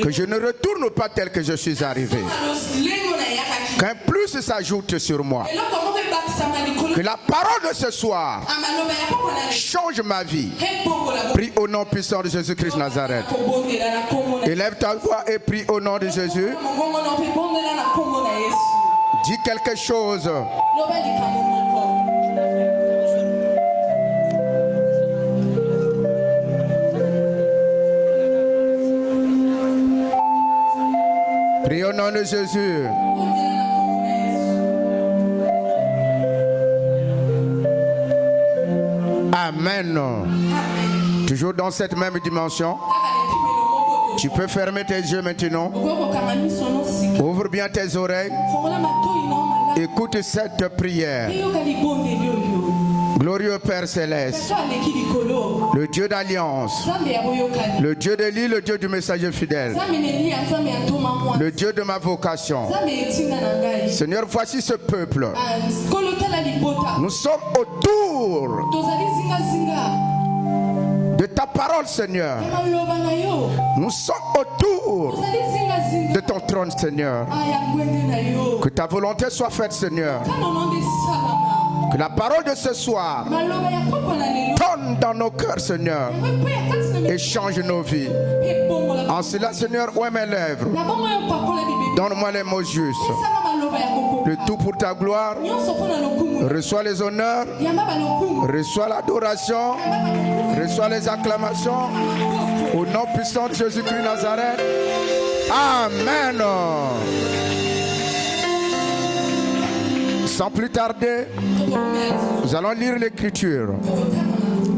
Que je ne retourne pas tel que je suis arrivé. Qu'un plus s'ajoute sur moi. Que la parole de ce soir change ma vie. Prie au nom puissant de Jésus-Christ Nazareth. Élève ta voix et prie au nom de Jésus. Dis quelque chose. Prie au nom de Jésus. Amen. Toujours dans cette même dimension. Tu peux fermer tes yeux maintenant. Ouvre bien tes oreilles. Écoute cette prière. Glorieux Père Céleste, le Dieu d'alliance, le Dieu de l'île, le Dieu du messager fidèle, le Dieu de ma vocation. Seigneur, voici ce peuple. Nous sommes autour de ta parole, Seigneur. Nous sommes autour de ton trône, Seigneur. Que ta volonté soit faite, Seigneur. Que la parole de ce soir tonne dans nos cœurs, Seigneur, et change nos vies. En cela, Seigneur, ouvre mes lèvres. Donne-moi les mots justes. Le tout pour ta gloire. Reçois les honneurs. Reçois l'adoration. Reçois les acclamations. Au nom puissant de Jésus-Christ Nazareth. Amen. Sans plus tarder, nous allons lire l'écriture.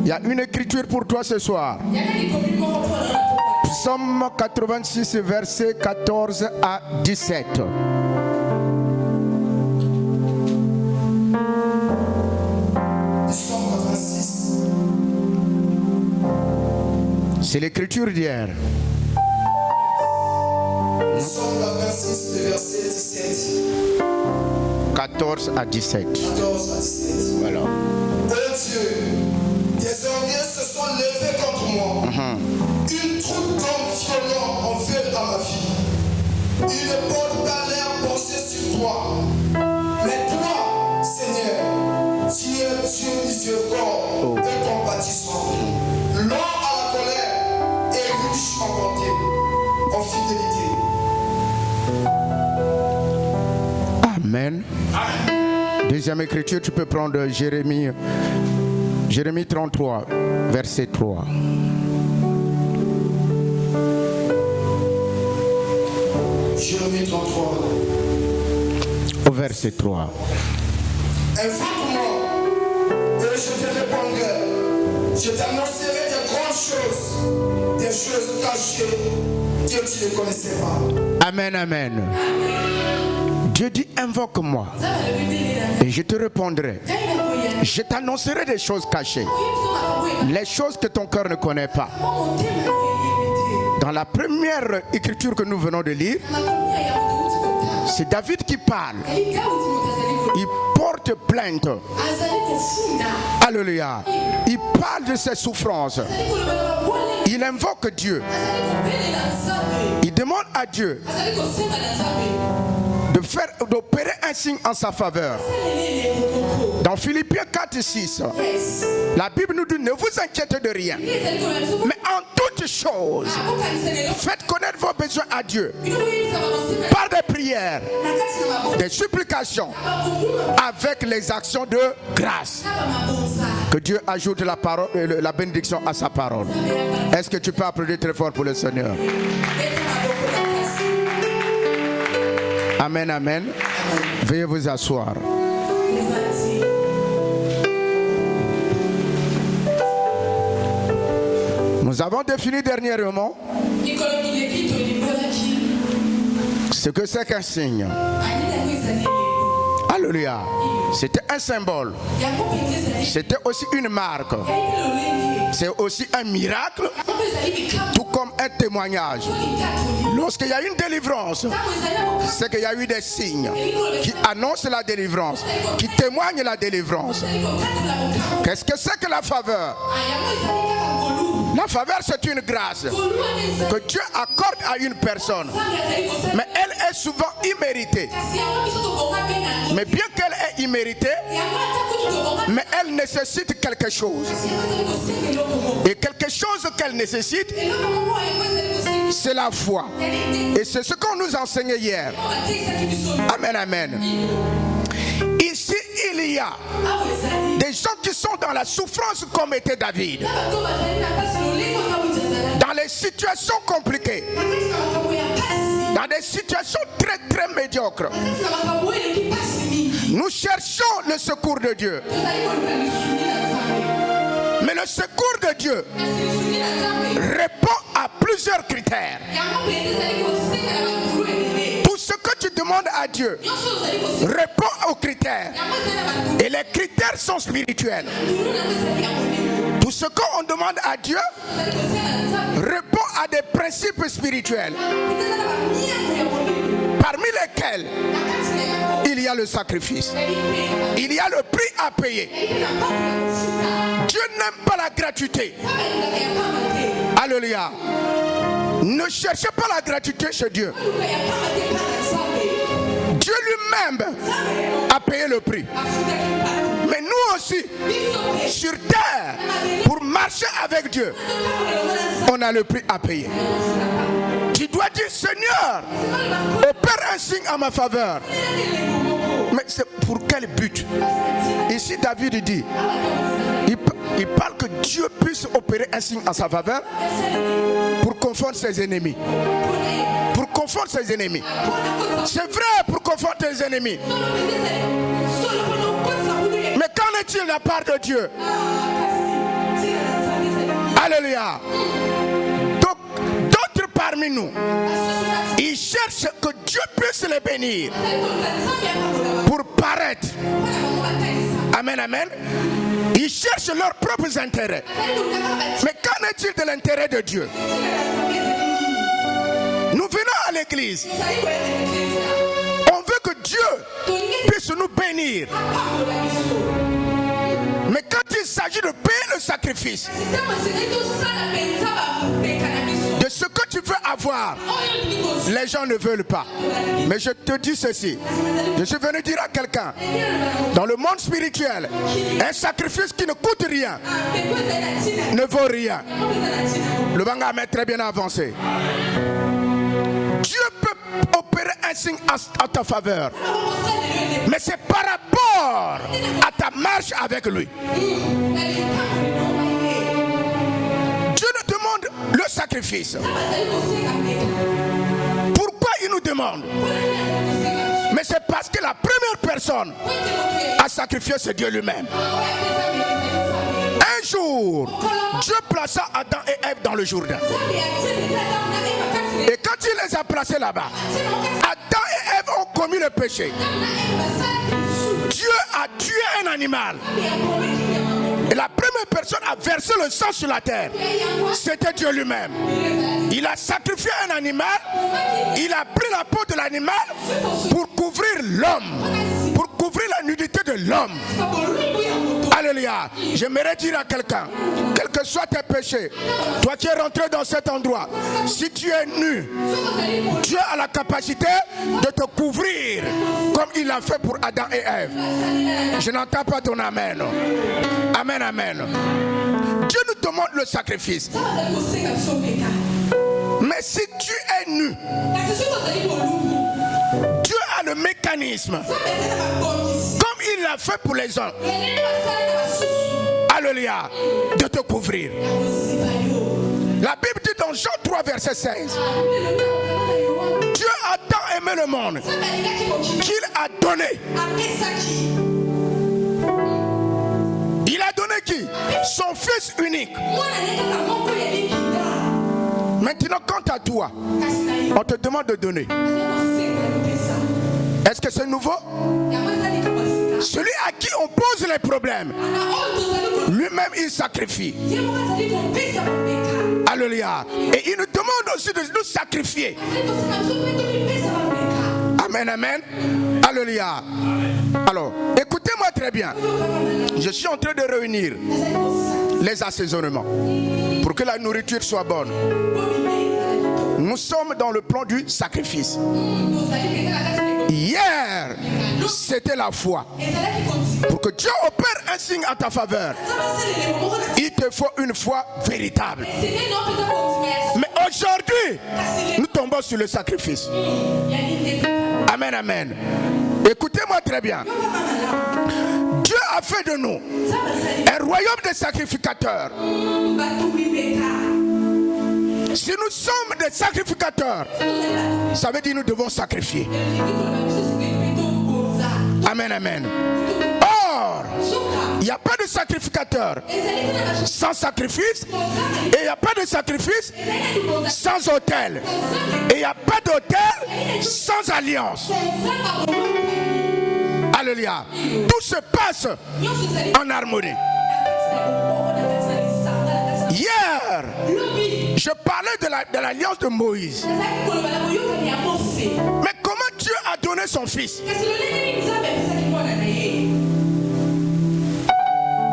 Il y a une écriture pour toi ce soir. Psaume 86, versets 14 à 17. C'est l'écriture d'hier. Psaume 86, le verset 17. 14 à 17. 14 à 17. Voilà. Oh Dieu, des orgueils se sont levés contre moi. Une troupe d'hommes violents en veulent à ma vie. Une bonne galère pensée sur toi. Mais toi, Seigneur, tu es Dieu miséricordieux et compatissant. Lent à la colère et riche en bonté, en fidélité. Amen. Deuxième écriture, tu peux prendre Jérémie 33, verset 3. Jérémie 33. Au verset 3. Invoque-moi et je te répondrai. Je t'annoncerai de grandes choses, des choses cachées que tu ne connaissais pas. Amen, amen. Dieu dit, invoque-moi et je te répondrai. Je t'annoncerai des choses cachées, les choses que ton cœur ne connaît pas. Dans la première écriture que nous venons de lire, c'est David qui parle. Il porte plainte. Alléluia. Il parle de ses souffrances. Il invoque Dieu. Il demande à Dieu d'opérer un signe en sa faveur. Dans Philippiens 4 6, la Bible nous dit, ne vous inquiétez de rien, mais en toutes choses, faites connaître vos besoins à Dieu par des prières, des supplications, avec les actions de grâce. Que Dieu ajoute la parole, la bénédiction à sa parole. Est-ce que tu peux applaudir très fort pour le Seigneur? Amen, amen. Veuillez vous asseoir. Nous avons défini dernièrement ce que c'est qu'un signe. Alléluia. C'était un symbole. C'était aussi une marque. C'est aussi un miracle, tout comme un témoignage. Lorsqu'il y a une délivrance, c'est qu'il y a eu des signes qui annoncent la délivrance, qui témoignent la délivrance. Qu'est-ce que c'est que la faveur? La faveur, c'est une grâce que Dieu accorde à une personne. Mais elle est souvent imméritée. Mais bien qu'elle est imméritée, mais elle nécessite quelque chose. Et quelque chose qu'elle nécessite, c'est la foi. Et c'est ce qu'on nous enseignait hier. Amen, amen. Ici, il y a des gens qui sont dans la souffrance comme était David. Dans les situations compliquées. Dans des situations très très médiocres. Nous cherchons le secours de Dieu. Mais le secours de Dieu répond à plusieurs critères. Tout ce que tu demandes à Dieu répond aux critères. Et les critères sont spirituels. Tout ce qu'on demande à Dieu répond à des principes spirituels. Parmi lesquels il y a le sacrifice. Il y a le prix à payer. Dieu n'aime pas la gratuité. Alléluia. Ne cherchez pas la gratuité chez Dieu. Dieu lui-même a payé le prix. Mais nous aussi, sur terre, pour marcher avec Dieu, on a le prix à payer. Tu dois dire, Seigneur, opère un signe en ma faveur. Mais c'est pour quel but? Ici, David dit, il parle que Dieu puisse opérer un signe en sa faveur pour confondre ses ennemis. Pour confondre ses ennemis. C'est vrai, pour confondre tes ennemis. Mais qu'en est-il de la part de Dieu? Alléluia. Donc, d'autres parmi nous, ils cherchent que Dieu puisse les bénir pour paraître. Amen, amen. Ils cherchent leurs propres intérêts. Mais qu'en est-il de l'intérêt de Dieu? Nous venons à l'église. On veut que Dieu puisse nous bénir. Mais quand il s'agit de payer le sacrifice, de ce que tu veux avoir, les gens ne veulent pas. Mais je te dis ceci. Je suis venu dire à quelqu'un, dans le monde spirituel, un sacrifice qui ne coûte rien ne vaut rien. Le Bangama est très bien avancé. Dieu peut opérer un signe en ta faveur. Mais c'est par rapport à ta marche avec lui. Dieu nous demande le sacrifice. Pourquoi il nous demande? Mais c'est parce que la première personne à sacrifier, c'est Dieu lui-même. Un jour, Dieu plaça Adam et Ève dans le Jourdain. Et quand il les a placés là-bas, Adam et Ève ont commis le péché. Dieu a tué un animal. Et la première personne à verser le sang sur la terre, c'était Dieu lui-même. Il a sacrifié un animal, il a pris la peau de l'animal pour couvrir l'homme, pour couvrir la nudité de l'homme. Alléluia. J'aimerais dire à quelqu'un, quels que soient tes péchés, toi qui es rentré dans cet endroit, si tu es nu, Dieu a la capacité de te couvrir comme il l'a fait pour Adam et Ève. Je n'entends pas ton amen. Amen, amen. Dieu nous demande le sacrifice. Mais si tu es nu, Dieu a le mécanisme, comme il l'a fait pour les hommes, alléluia, de te couvrir. La Bible dit dans Jean 3 verset 16, Dieu a tant aimé le monde qu'il a donné. Il a donné qui? Son fils unique. Maintenant, quant à toi, on te demande de donner. Est-ce que c'est nouveau? Celui à qui on pose les problèmes, lui-même il sacrifie. Alléluia. Et il nous demande aussi de nous sacrifier. Amen, amen. Alléluia. Alors, écoutez-moi très bien. Je suis en train de réunir les assaisonnements pour que la nourriture soit bonne. Nous sommes dans le plan du sacrifice. Hier, c'était la foi. Pour que Dieu opère un signe en ta faveur, il te faut une foi véritable. Mais aujourd'hui, nous tombons sur le sacrifice. Amen, amen. Écoutez-moi très bien. Dieu a fait de nous un royaume de sacrificateurs. Si nous sommes des sacrificateurs, ça veut dire que nous devons sacrifier. Amen, amen. Or, il n'y a pas de sacrificateur sans sacrifice, et il n'y a pas de sacrifice sans autel, et il n'y a pas d'autel sans alliance. Alléluia. Tout se passe en harmonie. Hier, je parlais de l'alliance de Moïse. Mais comment Dieu a donné son fils?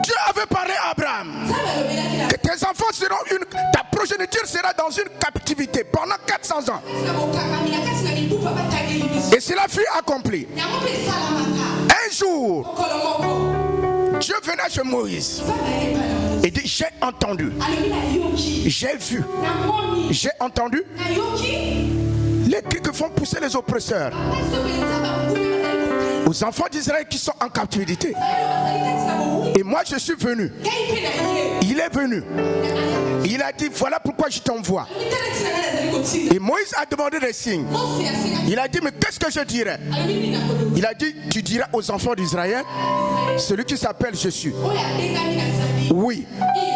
Dieu avait parlé à Abraham que tes enfants seront ta progéniture sera dans une captivité pendant 400 ans. Et cela fut accompli. Un jour, Dieu venait chez Moïse et dit: j'ai entendu, j'ai vu, j'ai entendu les cris que font pousser les oppresseurs aux enfants d'Israël qui sont en captivité. Et moi je suis venu. Il est venu. Il a dit: voilà pourquoi je t'envoie. Et Moïse a demandé des signes. Il a dit: mais qu'est-ce que je dirais? Il a dit: tu diras aux enfants d'Israël, celui qui s'appelle Jésus. Oui,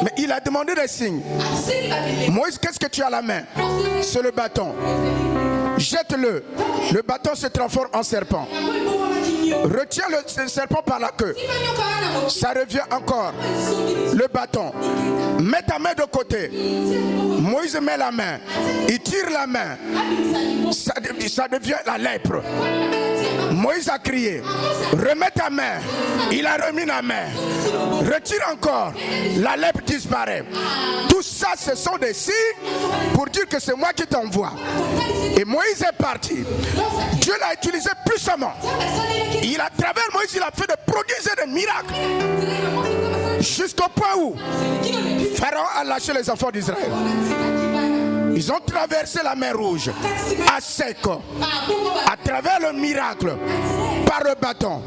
mais il a demandé des signes. Moïse, qu'est-ce que tu as à la main? C'est le bâton. Jette-le. Le bâton se transforme en serpent. Retiens le serpent par la queue. Ça revient encore. Le bâton. Mets ta main de côté. Moïse met la main. Il tire la main. Ça devient la lèpre. Moïse a crié: remets ta main. Il a remis la main. Retire encore. La lèpre disparaît. Tout ça, ce sont des signes pour dire que c'est moi qui t'envoie. Et Moïse est parti. Dieu l'a utilisé puissamment. À travers Moïse, il a fait des prodiges et des miracles. Jusqu'au point où Pharaon a lâché les enfants d'Israël. Ils ont traversé la mer Rouge à sec, à travers le miracle, par le bâton.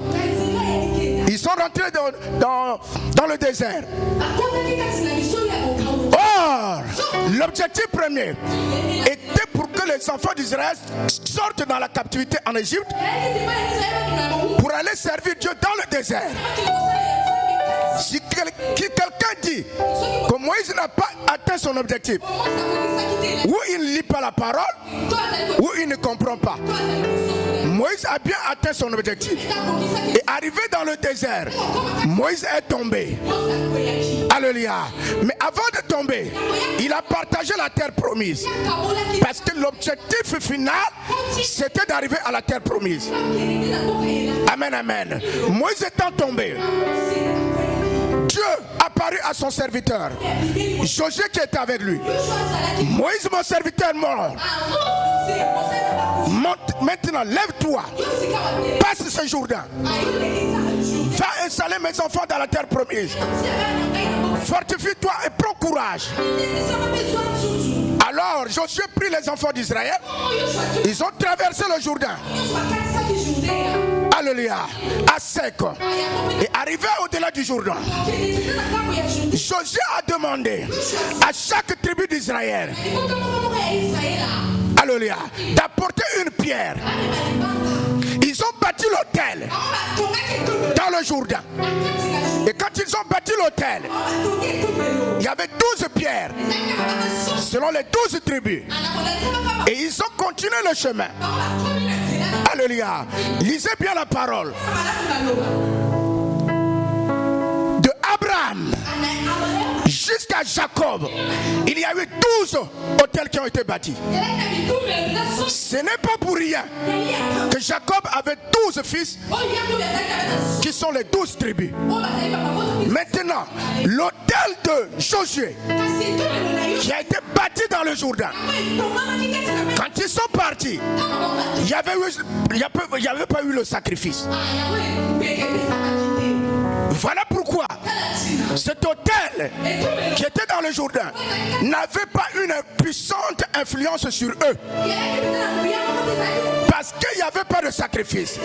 Ils sont rentrés dans le désert. Or, l'objectif premier était pour que les enfants d'Israël sortent dans la captivité en Égypte pour aller servir Dieu dans le désert. Si quelqu'un dit que Moïse n'a pas atteint son objectif, ou il ne lit pas la parole, ou il ne comprend pas. Moïse a bien atteint son objectif. Et arrivé dans le désert, Moïse est tombé. Alléluia. Mais avant de tomber, il a partagé la terre promise. Parce que l'objectif final, c'était d'arriver à la terre promise. Amen, amen. Moïse étant tombé, Dieu apparut à son serviteur, Josué qui était avec lui. Moïse, mon serviteur, mort. Maintenant, lève-toi, passe ce Jourdain, va installer mes enfants dans la terre promise. Fortifie-toi et prends courage. Alors Josué prit les enfants d'Israël. Ils ont traversé le Jourdain. Alléluia. À sec. Et arrivé au-delà du Jourdain, Josué a demandé à chaque tribu d'Israël, alléluia, d'apporter une pierre. Ils ont bâti l'autel dans le Jourdain. Et quand ils ont bâti l'autel, il y avait 12 pierres selon les 12 tribus. Et ils ont continué le chemin. Alléluia. Lisez bien la parole. De Abraham jusqu'à jusqu'à Jacob, il y a eu 12 hôtels qui ont été bâtis. Ce n'est pas pour rien que Jacob avait 12 fils qui sont les 12 tribus. Maintenant, l'hôtel de Josué qui a été bâti dans le Jourdain, quand ils sont partis, il n'y avait pas eu le sacrifice. Voilà pourquoi cet hôtel qui était dans le Jourdain n'avait pas une puissante influence sur eux. Parce qu'il n'y avait pas de sacrifice.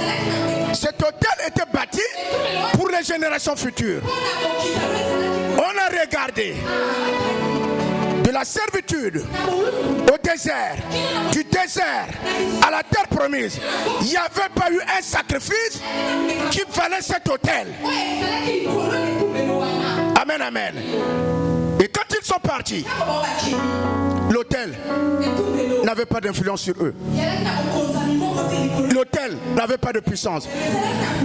Cet hôtel était bâti pour les générations futures. On a regardé de la servitude au désert, du désert à la terre promise. Il n'y avait pas eu un sacrifice qui valait cet hôtel. Amen, amen. Et quand ils sont partis, l'hôtel n'avait pas d'influence sur eux. L'autel n'avait pas de puissance.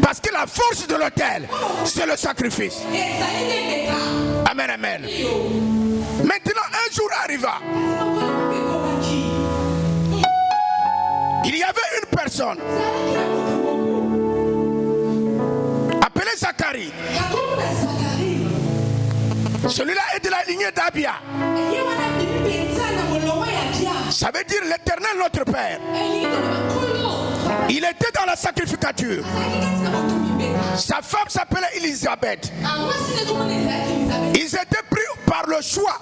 Parce que la force de l'autel, c'est le sacrifice. Amen, amen. Maintenant, un jour arriva. Il y avait une personne appelée Zacharie. Celui-là est de la lignée d'Abia. Ça veut dire l'Éternel notre Père. Il était dans la sacrificature. Sa femme s'appelait Élisabeth. Ils étaient pris par le choix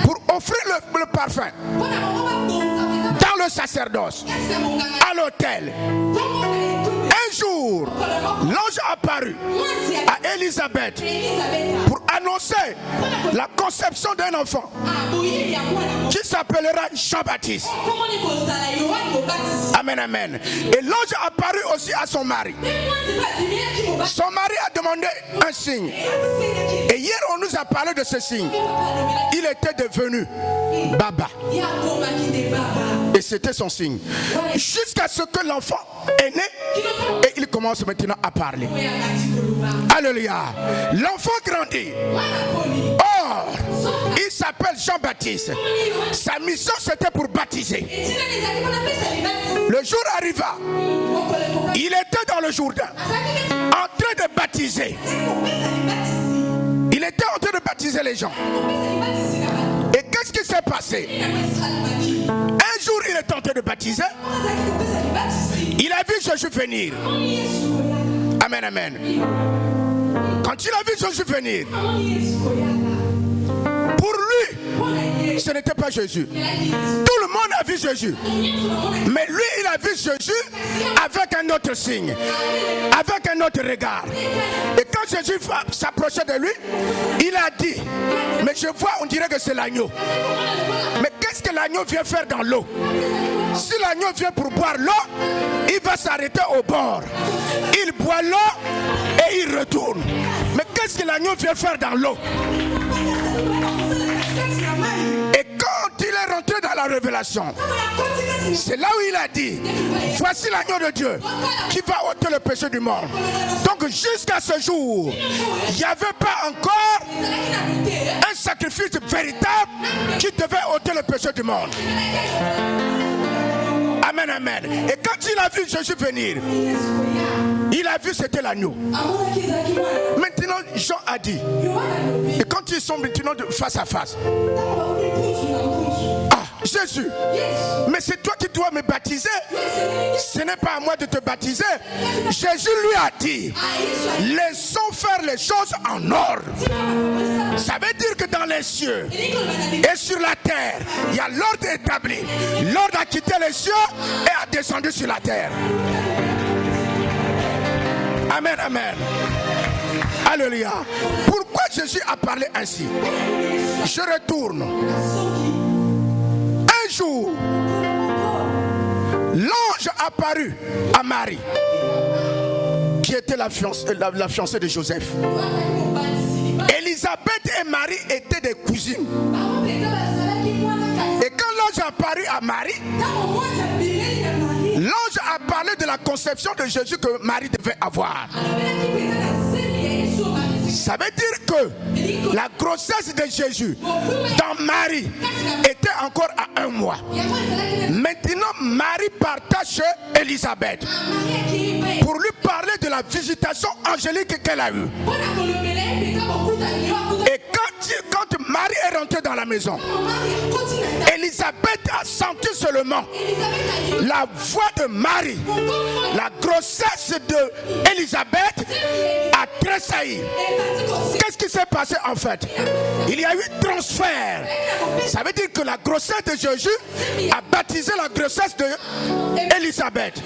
pour offrir le parfum dans le sacerdoce, à l'autel. Un jour, l'ange apparut à Élisabeth pour annoncer la conception d'un enfant qui s'appellera Jean-Baptiste. Amen, amen. Et l'ange apparut aussi à son mari. Son mari a demandé un signe. Et hier, on nous a parlé de ce signe. Il était devenu Baba. Et c'était son signe. Jusqu'à ce que l'enfant est né et il commence maintenant à parler. Alléluia. L'enfant grandit. Or, il s'appelle Jean-Baptiste. Sa mission, c'était pour baptiser. Le jour arriva. Il était dans le Jourdain, en train de baptiser. Il était en train de baptiser les gens. Et qu'est-ce qui s'est passé? Un jour, il est en train de baptiser. Il a vu Jésus venir. Amen, amen. Quand il a vu Jésus venir, pour lui, ce n'était pas Jésus. Tout le monde a vu Jésus. Mais lui, il a vu Jésus avec un autre signe, avec un autre regard. Et quand Jésus s'approchait de lui, il a dit, mais je vois, on dirait que c'est l'agneau. Mais qu'est-ce que l'agneau vient faire dans l'eau? Si l'agneau vient pour boire l'eau, il va s'arrêter au bord. Il boit l'eau et il retourne. Mais qu'est-ce que l'agneau vient faire dans l'eau? Et quand il est rentré dans la révélation, c'est là où il a dit, voici l'agneau de Dieu qui va ôter le péché du monde. Donc jusqu'à ce jour, il n'y avait pas encore un sacrifice véritable qui devait ôter le péché du monde. Amen, amen. Et quand il a vu Jésus venir, il a vu c'était l'agneau. Maintenant, Jean a dit, et quand ils sont maintenant face à face, ah, Jésus, mais c'est toi qui dois me baptiser. Ce n'est pas à moi de te baptiser. Jésus lui a dit, laissons faire les choses en ordre. Ça veut dire que dans les cieux et sur la terre, il y a l'ordre établi. L'ordre a quitté les cieux et a descendu sur la terre. Amen, amen. Alléluia. Pourquoi Jésus a parlé ainsi? Je retourne. Un jour, l'ange apparut à Marie, qui était la fiancée de Joseph. Élisabeth et Marie étaient des cousines. Et quand l'ange apparut à Marie, l'ange a parlé de la conception de Jésus que Marie devait avoir. Ça veut dire que la grossesse de Jésus dans Marie était encore à 1 mois. Maintenant, Marie partage chez Élisabeth pour lui parler de la visitation angélique qu'elle a eue. Et quand Marie est rentrée dans la maison, Élisabeth a senti seulement la voix de Marie. La grossesse d'Élisabeth a tressailli. Qu'est-ce qui s'est passé en fait? Il y a eu transfert. Ça veut dire que la grossesse de Jésus a baptisé la grossesse d'Élisabeth.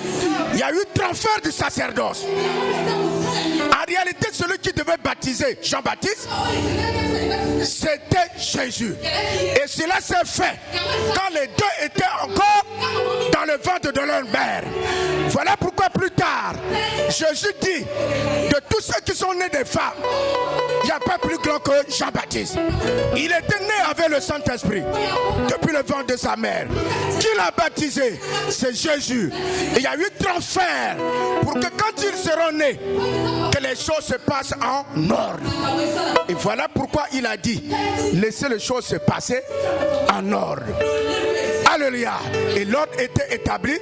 Il y a eu transfert du sacerdoce. En réalité, celui qui devait baptiser Jean-Baptiste, c'était Jésus. Et cela s'est fait quand les deux étaient encore dans le ventre de leur mère. Voilà pourquoi plus tard, Jésus dit, de tous ceux qui sont nés des femmes, il n'y a pas plus grand que Jean-Baptiste. Il était né avec le Saint-Esprit depuis le ventre de sa mère. Qui l'a baptisé? C'est Jésus. Et il y a eu transfert pour que quand ils seront nés, que les choses se passent en ordre. Et voilà pourquoi il a dit, laissez les choses se passer en ordre. Alléluia. Et l'ordre était établi.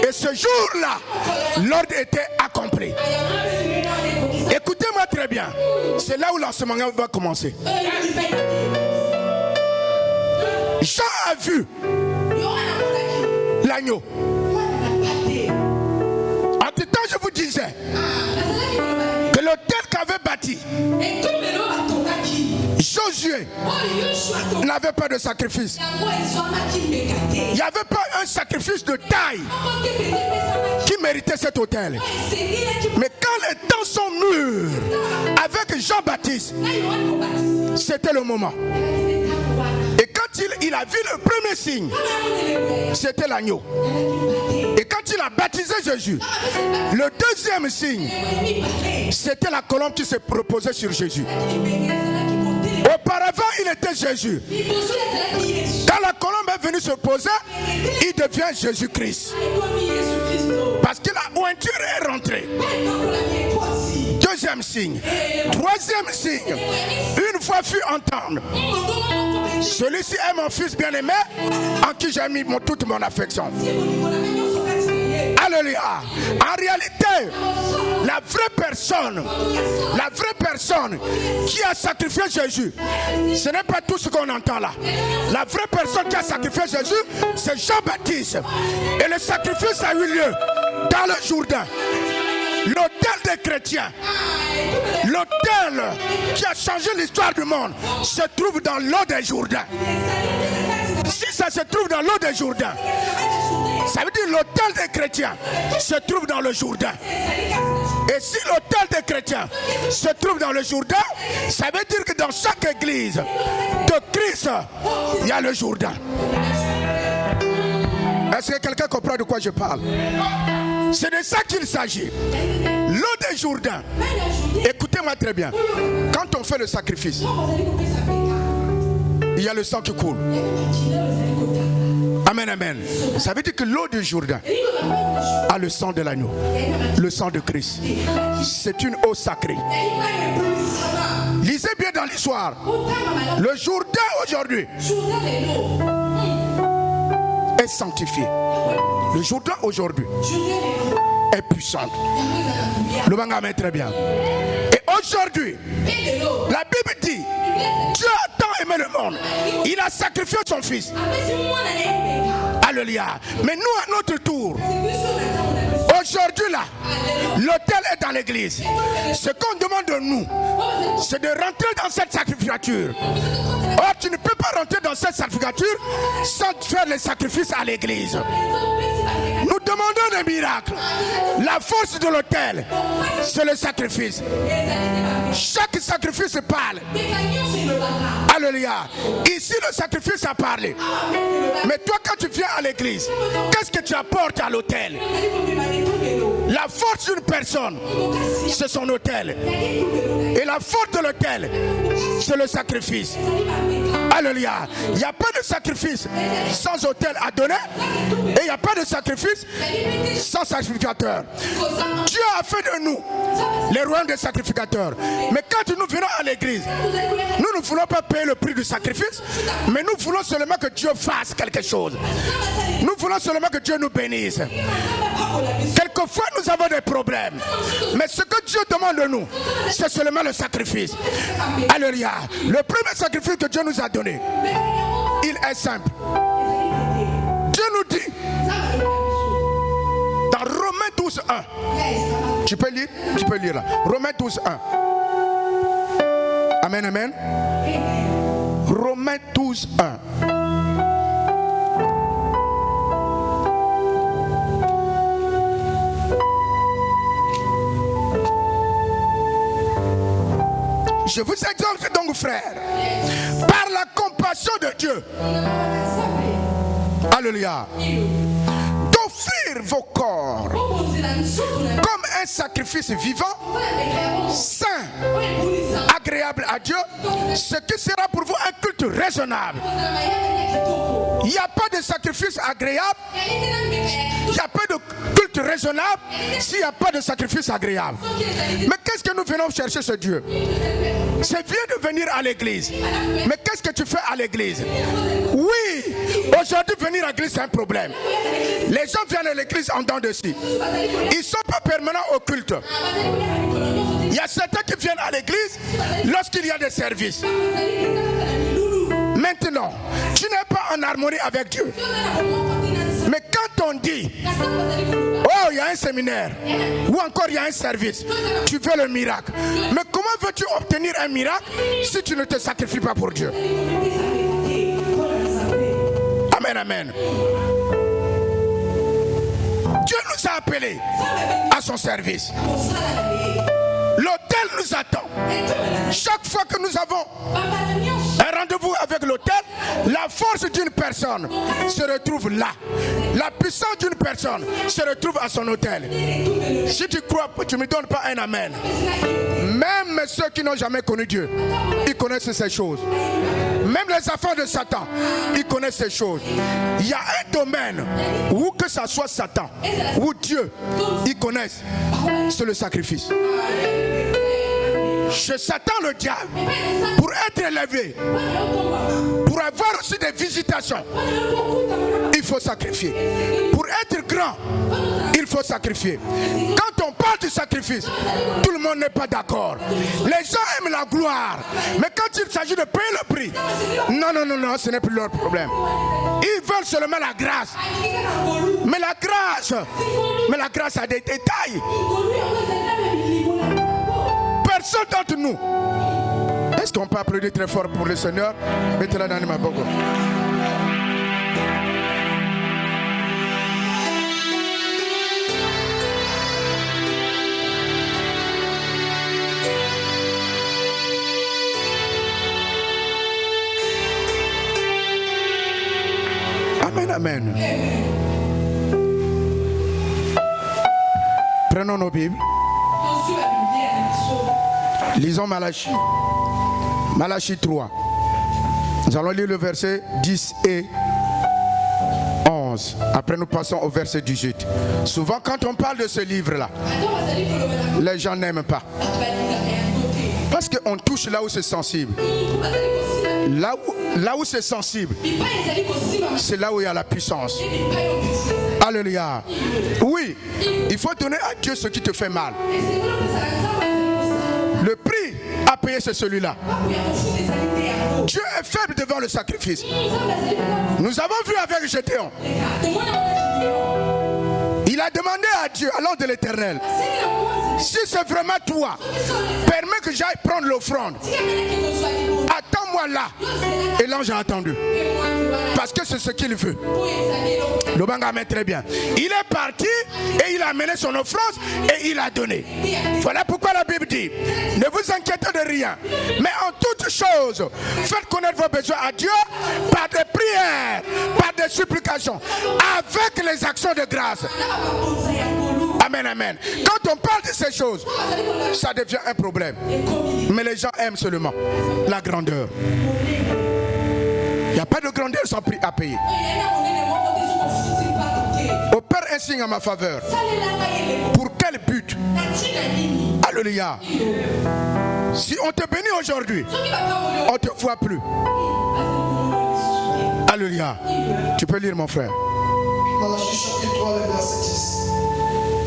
Et ce jour-là, l'ordre était accompli. Écoutez-moi très bien. C'est là où l'enseignement va commencer. Jean a vu l'agneau. Entre-temps, je vous disais que l'autel qu'avait bâti Josué n'avait pas de sacrifice. Il n'y avait pas un sacrifice de taille qui méritait cet autel. Mais quand les temps sont mûrs avec Jean-Baptiste, c'était le moment. Et quand il a vu le premier signe, c'était l'agneau. Et quand il a baptisé Jésus, le deuxième signe, c'était la colombe qui se reposait sur Jésus. Auparavant, il était Jésus. Quand la colombe est venue se poser, il devient Jésus-Christ. Parce que la ointure est rentrée. Deuxième signe. Troisième signe. Une fois fut entendre. Celui-ci est mon fils bien-aimé, en qui j'ai mis toute mon affection. Alléluia. En réalité, la vraie personne qui a sacrifié Jésus, ce n'est pas tout ce qu'on entend là. La vraie personne qui a sacrifié Jésus, c'est Jean-Baptiste. Et le sacrifice a eu lieu dans le Jourdain. L'autel des chrétiens, l'autel qui a changé l'histoire du monde, se trouve dans l'eau des Jourdains. Si ça se trouve dans l'eau des Jourdains, ça veut dire l'autel des chrétiens se trouve dans le Jourdain. Et si l'autel des chrétiens se trouve dans le Jourdain, ça veut dire que dans chaque église de Christ, il y a le Jourdain. Est-ce que quelqu'un comprend de quoi je parle? C'est de ça qu'il s'agit. L'eau des Jourdains. Écoutez-moi très bien. Quand on fait le sacrifice, il y a le sang qui coule. Amen, amen. Ça veut dire que l'eau du Jourdain a le sang de l'agneau, le sang de Christ. C'est une eau sacrée. Lisez bien dans l'histoire. Le Jourdain aujourd'hui est sanctifié. Le Jourdain aujourd'hui est puissant. Le manga met très bien. Et aujourd'hui, la Bible dit, Dieu a tant aimé le monde, il a sacrifié son fils. Alléluia. Mais nous, à notre tour, aujourd'hui là, l'autel est dans l'église. Ce qu'on demande de nous, c'est de rentrer dans cette sacrificature. Or, tu ne peux pas rentrer dans cette sacrificature sans faire les sacrifices à l'église. Nous demandons des miracles. La force de l'autel, c'est le sacrifice. Chaque sacrifice parle. Alléluia. Ici, le sacrifice a parlé. Mais toi, quand tu viens à l'église, qu'est-ce que tu apportes à l'autel? La force d'une personne, c'est son autel. Et la force de l'autel, c'est le sacrifice. Alléluia. Il n'y a pas de sacrifice sans autel à donner. Et il n'y a pas de sacrifice sans sacrificateur. Dieu a fait de nous les royaumes des sacrificateurs. Mais quand nous venons à l'église, nous ne voulons pas payer le prix du sacrifice, mais nous voulons seulement que Dieu fasse quelque chose. Nous voulons seulement que Dieu nous bénisse. Quelquefois, nous avons des problèmes, mais ce que Dieu demande de nous, c'est seulement le sacrifice. Alléluia. Le premier sacrifice que Dieu nous a donné, il est simple. Dieu nous dit dans Romains 12, 1. Tu peux lire? Tu peux lire là. Romains 12, 1. Amen, amen. Romains 12, 1. Je vous exhorte donc, frères, par la compassion de Dieu, alléluia, d'offrir vos corps comme un sacrifice vivant, saint, agréable à Dieu, ce qui sera pour vous un culte raisonnable. Il n'y a pas de sacrifice agréable, il n'y a pas de culte raisonnable s'il n'y a pas de sacrifice agréable. Mais qu'est-ce que nous venons chercher ce Dieu? C'est bien de venir à l'église. Mais qu'est-ce que tu fais à l'église? Oui, aujourd'hui venir à l'église c'est un problème. Les gens viennent à l'église en dents de scie. Ils ne sont pas permanents au culte. Il y a certains qui viennent à l'église lorsqu'il y a des services. Maintenant, tu n'es pas en harmonie avec Dieu. Mais quand on dit, oh, il y a un séminaire, ou encore il y a un service, tu veux le miracle. Mais comment veux-tu obtenir un miracle si tu ne te sacrifies pas pour Dieu? Amen, amen. Dieu nous a appelés à son service. L'autel nous attend. Chaque fois que nous avons un rendez-vous avec l'autel, la force d'une personne se retrouve là. La puissance d'une personne se retrouve à son autel. Si tu crois, tu ne me donnes pas un amen. Même ceux qui n'ont jamais connu Dieu, ils connaissent ces choses. Même les enfants de Satan, ils connaissent ces choses. Il y a un domaine où que ça soit Satan ou Dieu, ils connaissent, c'est le sacrifice. Chez Satan le diable, pour être élevé, pour avoir aussi des visitations, il faut sacrifier. Pour être grand, il faut sacrifier. Quand on parle du sacrifice, tout le monde n'est pas d'accord. Les gens aiment la gloire, mais quand il s'agit de payer le prix, non, non, non, non, ce n'est plus leur problème. Ils veulent seulement la grâce. Mais la grâce a des détails. Personne d'entre nous. Est-ce qu'on peut applaudir très fort pour le Seigneur? Mettez-la dans les mains. Amen, amen. Prenons nos Bibles. Lisons Malachie. Malachie 3. Nous allons lire le verset 10 et 11. Après nous passons au verset 18. Souvent quand on parle de ce livre-là, les gens n'aiment pas. Parce qu'on touche là où c'est sensible. Là où c'est sensible, c'est là où il y a la puissance. Alléluia. Oui, il faut donner à Dieu ce qui te fait mal. Le prix à payer, c'est celui-là. Dieu est faible devant le sacrifice. Nous avons vu avec Gédéon. Il a demandé à Dieu, à l'ordre de l'Éternel, si c'est vraiment toi, permets que j'aille prendre l'offrande. Attends-moi là. Et l'ange a attendu. Parce que c'est ce qu'il veut. Le banga met très bien. Il est parti et il a amené son offrande et il a donné. Voilà pourquoi la Bible dit, ne vous inquiétez de rien, mais en toutes choses, faites connaître vos besoins à Dieu par des prières, par des supplications, avec les actions de grâce. Amen, amen. Quand on parle de ces choses, ça devient un problème. Mais les gens aiment seulement la grandeur. Il n'y a pas de grandeur sans prix à payer. Opère un signe en ma faveur. Pour quel but? Alléluia. Si on te bénit aujourd'hui, on ne te voit plus. Alléluia. Tu peux lire, mon frère. Malachie chapitre 3, le verset 10.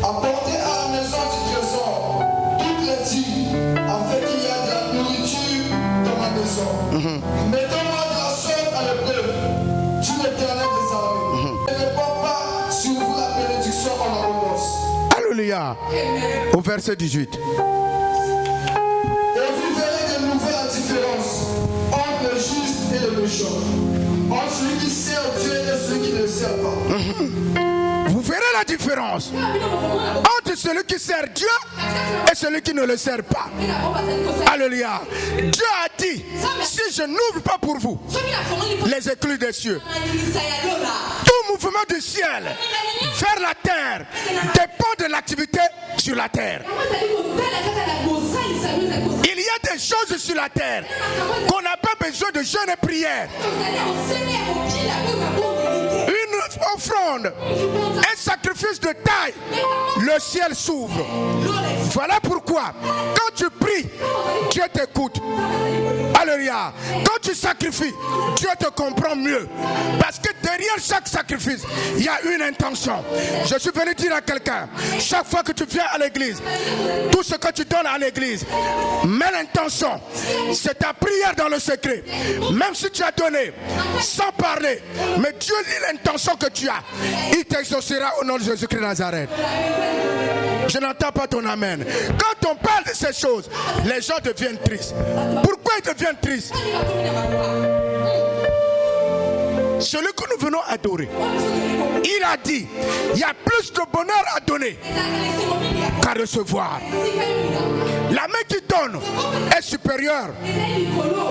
Apportez à la maison du trésor toutes les dîmes, afin qu'il y ait de la nourriture dans ma maison. Mettez-moi de la sorte à l'épreuve, tu l'Éternel des armées. Ne répand pas sur vous la bénédiction en abondance. Alléluia. Au verset 18. Et vous verrez de nouveau la différence entre le juste et le méchant, entre celui qui sert Dieu et celui qui ne le sert pas. Vous verrez la différence entre celui qui sert Dieu et celui qui ne le sert pas. Alléluia. Dieu a dit, si je n'ouvre pas pour vous les écluses des cieux, tout mouvement du ciel vers la terre dépend de l'activité sur la terre. Il y a des choses sur la terre qu'on n'a pas besoin de jeûne et prière. Une offrande, un sacrifice de taille, le ciel s'ouvre. Voilà pourquoi, quand tu pries, Dieu t'écoute. Alléluia. Quand tu sacrifies, Dieu te comprend mieux. Parce que derrière chaque sacrifice, il y a une intention. Je suis venu dire à quelqu'un, chaque fois que tu viens à l'église, tout ce que tu donnes à l'église, mets l'intention. C'est ta prière dans le secret. Même si tu as donné sans parler, mais Dieu lit l'intention que tu as. Il t'exaucera au nom de Jésus-Christ de Nazareth. Je n'entends pas ton amen. Quand on parle de ces choses, les gens deviennent tristes. Pourquoi ils deviennent tristes? Celui que nous venons adorer, il a dit, il y a plus de bonheur à donner qu'à recevoir. La main qui donne est supérieure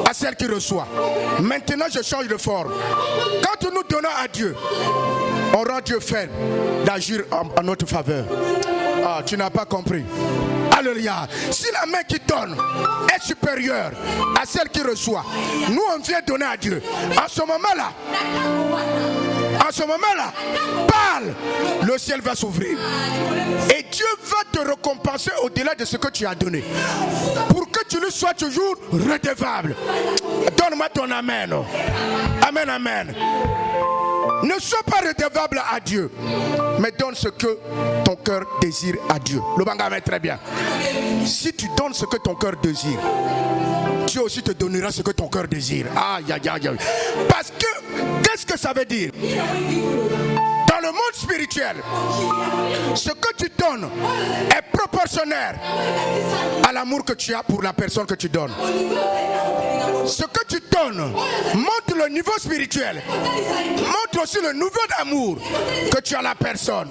à celle qui reçoit. Maintenant, je change de forme. Quand nous donnons à Dieu, on rend Dieu fait d'agir en notre faveur. Ah, tu n'as pas compris. Alléluia. Si la main qui donne est supérieure à celle qui reçoit, nous on vient donner à Dieu. En ce moment-là, parle, le ciel va s'ouvrir. Et Dieu va te récompenser au-delà de ce que tu as donné. Pour que tu lui sois toujours redevable. Donne-moi ton amen. Amen, amen. Ne sois pas redevable à Dieu, mais donne ce que ton cœur désire à Dieu. Le bangame est très bien. Si tu donnes ce que ton cœur désire, Dieu aussi te donnera ce que ton cœur désire. Aïe, aïe, aïe, aïe. Parce que, qu'est-ce que ça veut dire? Dans le monde spirituel, ce que tu donnes est proportionnel à l'amour que tu as pour la personne que tu donnes. Ce que tu donnes montre le niveau spirituel, montre aussi le niveau d'amour que tu as à la personne.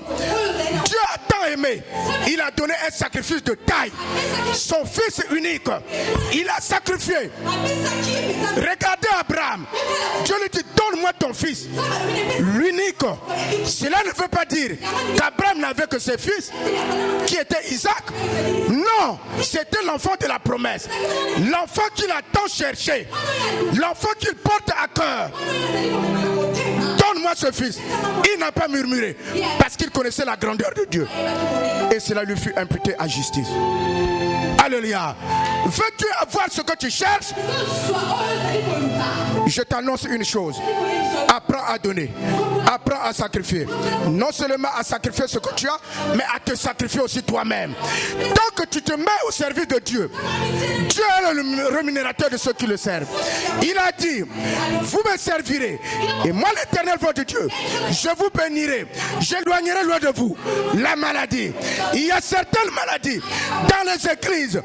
Dieu a tant aimé, il a donné un sacrifice de taille, son fils unique, il a sacrifié. Regardez Abraham, Dieu lui dit, donne-moi ton fils, l'unique. Cela ne veut pas dire qu'Abraham n'avait que ses fils, qui était Isaac. Non, c'était l'enfant de la promesse, l'enfant qu'il a tant cherché, l'enfant qu'il porte à cœur. Donne-moi ce fils. Il n'a pas murmuré parce qu'il connaissait la grandeur de Dieu. Et cela lui fut imputé à justice. Alléluia. Veux-tu avoir ce que tu cherches? Je t'annonce une chose. Apprends à donner. Apprends à sacrifier. Non seulement à sacrifier ce que tu as, mais à te sacrifier aussi toi-même. Tant que tu te mets au service de Dieu, Dieu est le rémunérateur de ceux qui le servent. Il a dit, vous me servirez. Et moi, l'Éternel votre Dieu, je vous bénirai. J'éloignerai loin de vous la maladie. Il y a certaines maladies dans les églises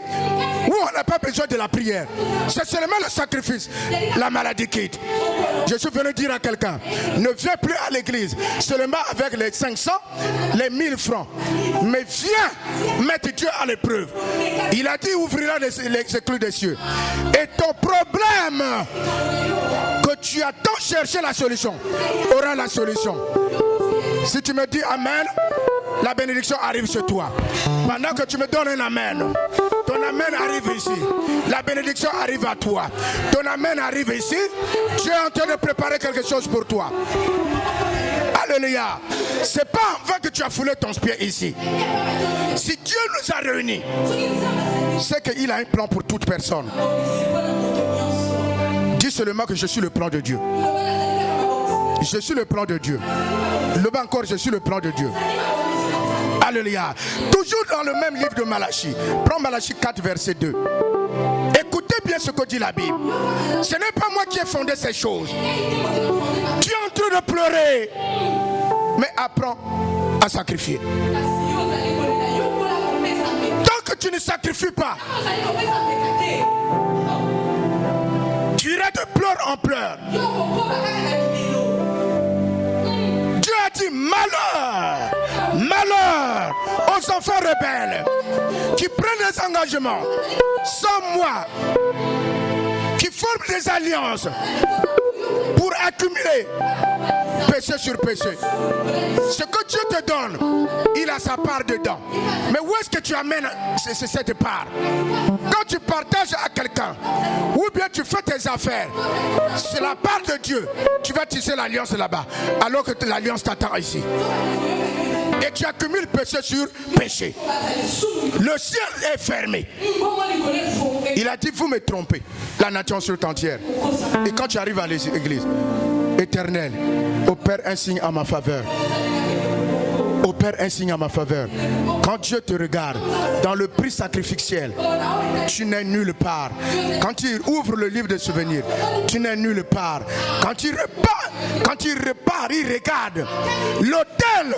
où on n'a pas besoin de la prière. C'est seulement le sacrifice. La maladie quitte. Je suis venu dire à quelqu'un, ne viens plus à l'église seulement avec les 500, les 1000 francs. Mais viens mettre Dieu à l'épreuve. Il a dit, ouvrira les écluses des cieux. Et ton problème que tu as tant cherché la solution, aura la solution. Si tu me dis amen, la bénédiction arrive sur toi. Pendant que tu me donnes un amen, ton amen arrive ici. La bénédiction arrive à toi. Ton amen arrive ici. Tu es en train de préparer quelque chose pour toi. Alléluia. C'est pas en vain que tu as foulé ton pied ici. Si Dieu nous a réunis, c'est qu'il a un plan pour toute personne. Dis seulement que je suis le plan de Dieu. Je suis le plan de Dieu. Le bas encore, je suis le plan de Dieu. Alléluia. Toujours dans le même livre de Malachie. Prends Malachie 4, verset 2. Écoutez bien ce que dit la Bible. Ce n'est pas moi qui ai fondé ces choses. Tu es en train de pleurer. Mais apprends à sacrifier. Tant que tu ne sacrifies pas, tu iras de pleurs en pleurs. Dieu a dit malheur, malheur aux enfants rebelles qui prennent des engagements sans moi, qui forment des alliances pour accumuler péché sur péché. Ce que Dieu te donne, il a sa part dedans. Mais où est-ce que tu amènes cette part? Quand tu partages à quelqu'un, ou bien tu fais tes affaires, c'est la part de Dieu. Tu vas tisser l'alliance là-bas, alors que l'alliance t'attend ici. Et tu accumules péché sur péché. Le ciel est fermé. Il a dit, vous me trompez, la nation sur entière. Et quand tu arrives à l'église, Éternel, opère un signe à ma faveur. Opère un signe à ma faveur. Quand Dieu te regarde dans le prix sacrificiel, tu n'es nulle part. Quand il ouvre le livre de souvenirs, tu n'es nulle part. Quand il repart, il regarde l'autel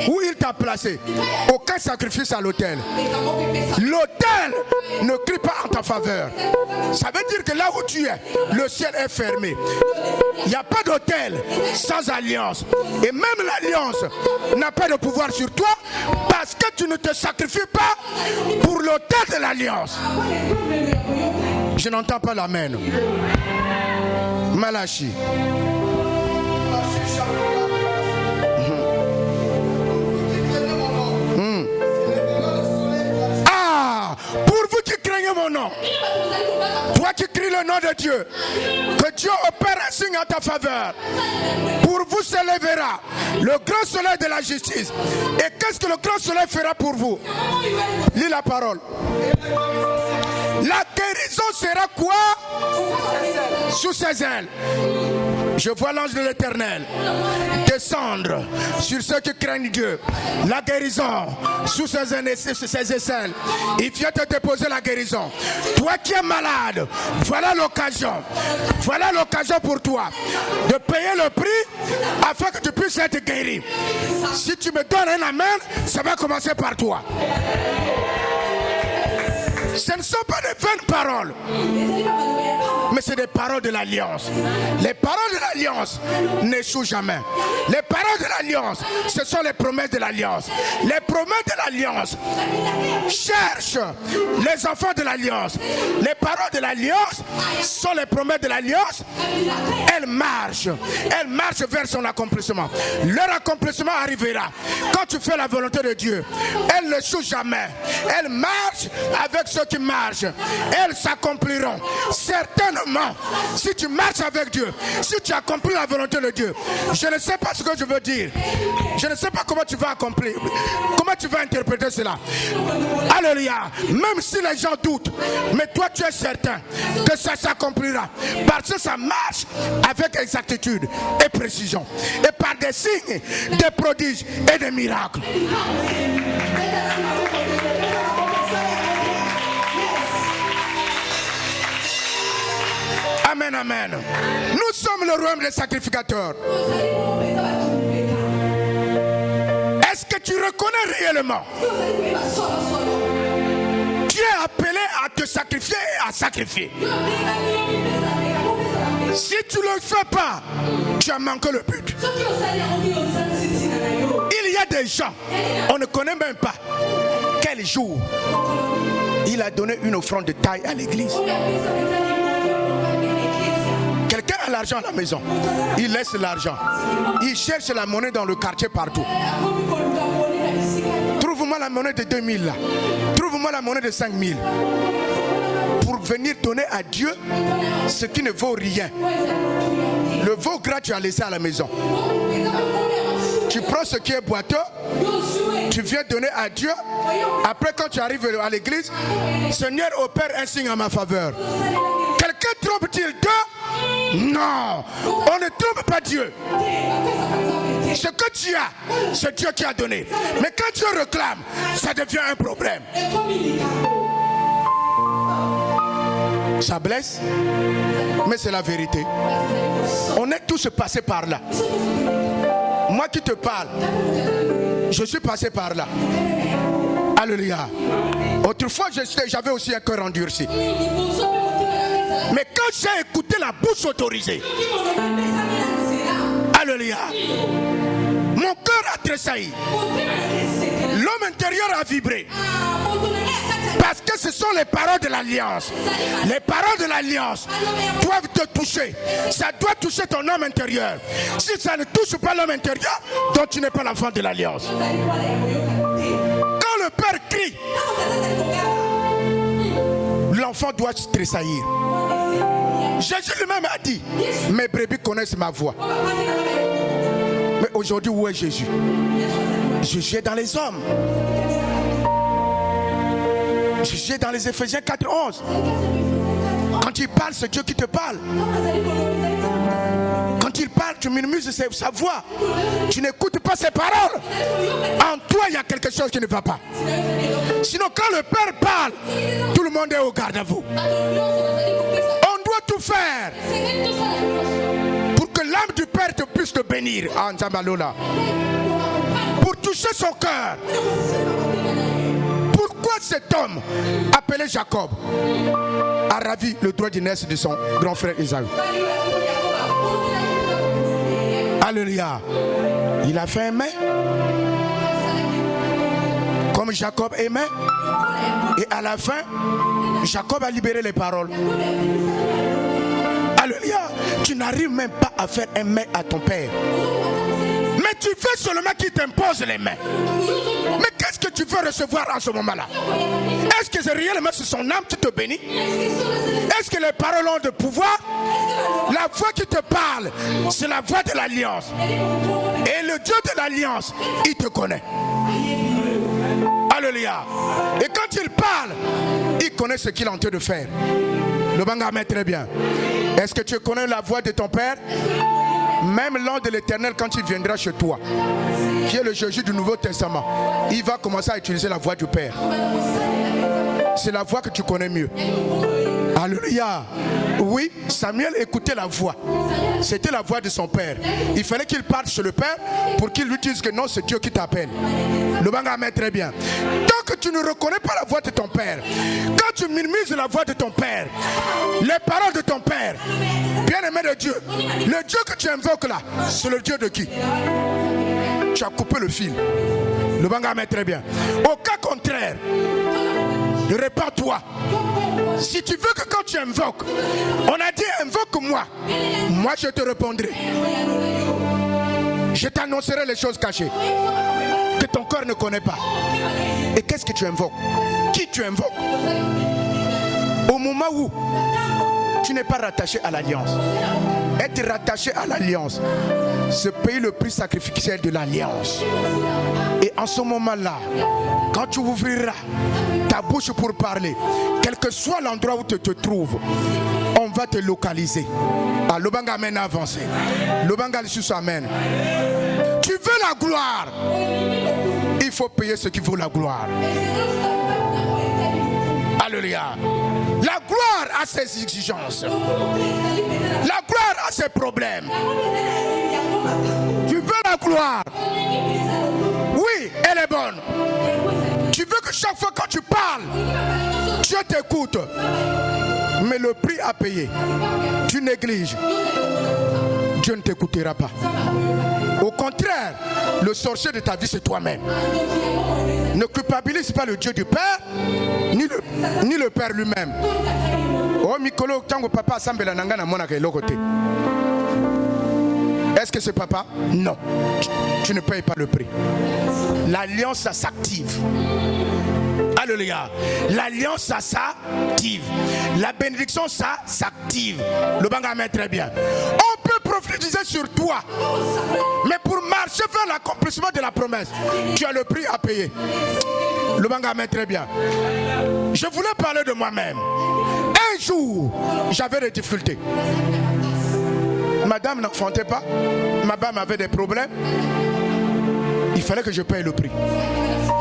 où il t'a placé. Aucun sacrifice à l'autel. L'autel ne crie pas en ta faveur. Ça veut dire que là où tu es, le ciel est fermé. Il n'y a pas d'autel sans alliance. Et même l'alliance n'a pas de pouvoir sur toi parce que tu ne te sacrifies pas pour l'autel de l'alliance. Je n'entends pas l'amen. Malachie. Ah, pour vous qui craignez mon nom, toi qui cries le nom de Dieu, que Dieu opère un signe en ta faveur. Pour vous s'élèvera le grand soleil de la justice. Et qu'est-ce que le grand soleil fera pour vous? Lis la parole. La guérison sera quoi? Sous ses ailes. Je vois l'ange de l'Éternel descendre sur ceux qui craignent Dieu. La guérison sous ses aisselles. Il vient te déposer la guérison. Toi qui es malade, voilà l'occasion. Voilà l'occasion pour toi de payer le prix afin que tu puisses être guéri. Si tu me donnes un amen, ça va commencer par toi. Ce ne sont pas des vaines paroles, mais c'est des paroles de l'alliance. Les paroles de l'alliance n'échouent jamais. Les paroles de l'alliance, ce sont les promesses de l'alliance. Les promesses de l'alliance cherchent les enfants de l'alliance. Les paroles de l'alliance sont les promesses de l'alliance. Elles marchent vers son accomplissement. Leur accomplissement arrivera quand tu fais la volonté de Dieu. Elles n'échouent jamais. Elles marchent avec ceux qui marchent. Elles s'accompliront. Certainement, si tu marches avec Dieu, si tu accomplis la volonté de Dieu, je ne sais pas ce que je veux dire. Je ne sais pas comment tu vas accomplir. Comment tu vas interpréter cela. Alléluia. Même si les gens doutent, mais toi tu es certain que ça s'accomplira. Parce que ça marche avec exactitude et précision. Et par des signes, des prodiges et des miracles. Amen, amen. Nous sommes le royaume des sacrificateurs. Est-ce que tu reconnais réellement? Tu es appelé à te sacrifier et à sacrifier. Si tu ne le fais pas, tu as manqué le but. Il y a des gens, on ne connaît même pas quel jour il a donné une offrande de taille à l'église. Quelqu'un a l'argent à la maison, il laisse l'argent, il cherche la monnaie dans le quartier partout. Trouve-moi la monnaie de 2000 là, trouve-moi la monnaie de 5000 pour venir donner à Dieu ce qui ne vaut rien. Le veau gras tu as laissé à la maison. Tu prends ce qui est boiteux, tu viens donner à Dieu. Après, quand tu arrives à l'église, Seigneur, opère un signe en ma faveur. Quelqu'un trompe-t-il Dieu? Non, on ne trompe pas Dieu. Ce que tu as, c'est Dieu qui a donné. Mais quand Dieu réclame, ça devient un problème. Ça blesse, mais c'est la vérité. On est tous passés par là. Moi qui te parle, je suis passé par là. Alléluia. Autrefois, j'avais aussi un cœur endurci. Mais quand j'ai écouté la bouche autorisée, alléluia, mon cœur a tressailli. L'homme intérieur a vibré. Parce que ce sont les paroles de l'alliance. Les paroles de l'alliance doivent te toucher. Ça doit toucher ton homme intérieur. Si ça ne touche pas l'homme intérieur, donc tu n'es pas l'enfant de l'alliance. Quand le père crie, l'enfant doit se tressaillir. Jésus lui-même a dit, mes brebis connaissent ma voix. Mais aujourd'hui, où est Jésus? Jésus est dans les hommes. Jésus est dans les Éphésiens 4:11. Quand il parle, c'est Dieu qui te parle. Quand il parle, tu murmures sa voix. Tu n'écoutes pas ses paroles. En toi, il y a quelque chose qui ne va pas. Sinon, quand le Père parle, tout le monde est au garde à vous. On doit tout faire pour que l'âme du Père te puisse te bénir. Pour toucher son cœur. Pourquoi cet homme appelé Jacob a ravi le droit d'aînesse de son grand frère Ésaü? Alléluia. Il a fait aimer comme Jacob aimait. Et à la fin, Jacob a libéré les paroles. Alléluia. Tu n'arrives même pas à faire un main à ton père. Mais tu fais seulement qu'il t'impose les mains. Mais qu'est-ce que tu veux recevoir en ce moment-là? Est-ce que c'est réellement son âme qui te bénit? Est-ce que les paroles ont de pouvoir? La voix qui te parle, c'est la voix de l'alliance. Et le Dieu de l'alliance, il te connaît. Alléluia. Et quand il parle, il connaît ce qu'il est en train de faire. Le banga met très bien. Est-ce que tu connais la voix de ton père? Même l'ange de l'Éternel, quand il viendra chez toi, qui est le Jésus du Nouveau Testament, il va commencer à utiliser la voix du Père. C'est la voix que tu connais mieux. Alléluia. Oui, Samuel écoutait la voix. C'était la voix de son père. Il fallait qu'il parte chez le père pour qu'il lui dise que non, c'est Dieu qui t'appelle. Le banga met très bien. Tant que tu ne reconnais pas la voix de ton père, quand tu minimises la voix de ton père, les paroles de ton père, bien-aimé de Dieu, le Dieu que tu invoques là, c'est le Dieu de qui? Tu as coupé le fil. Le banga met très bien. Au cas contraire, répands-toi. Si tu veux que quand tu invoques, on a dit invoque-moi, moi je te répondrai. Je t'annoncerai les choses cachées que ton corps ne connaît pas. Et qu'est-ce que tu invoques? Qui tu invoques? Au moment où tu n'es pas rattaché à l'alliance. Être rattaché à l'alliance, c'est payer le prix sacrificiel de l'alliance. Et en ce moment-là, quand tu ouvriras ta bouche pour parler, quel que soit l'endroit où tu te trouves, on va te localiser. Ah, le banga amène à avancer. Le banga le amène. Tu veux la gloire, il faut payer ce qui vaut la gloire. Alléluia. La gloire a ses exigences. La gloire a ses problèmes. Tu veux la gloire? Oui, elle est bonne. Tu veux que chaque fois quand tu parles, Dieu t'écoute. Mais le prix à payer, tu négliges. Dieu ne t'écoutera pas. Au contraire, le sorcier de ta vie, c'est toi-même. Ne culpabilise pas le Dieu du Père, ni le Père lui-même. Oh, Mikolo, tango papa assemble la nanga na mona ke lokote. Est-ce que c'est papa? Non. Tu ne payes pas le prix. L'alliance, ça s'active. Alléluia. L'alliance, ça s'active. La bénédiction, ça s'active. Le banga met très bien. On peut profiter disait sur toi. Mais pour marcher vers l'accomplissement de la promesse, tu as le prix à payer. Le Bangamen, très bien. Je voulais parler de moi-même. Un jour, j'avais des difficultés. Madame n'enfantait pas. Ma femme avait des problèmes. Il fallait que je paye le prix.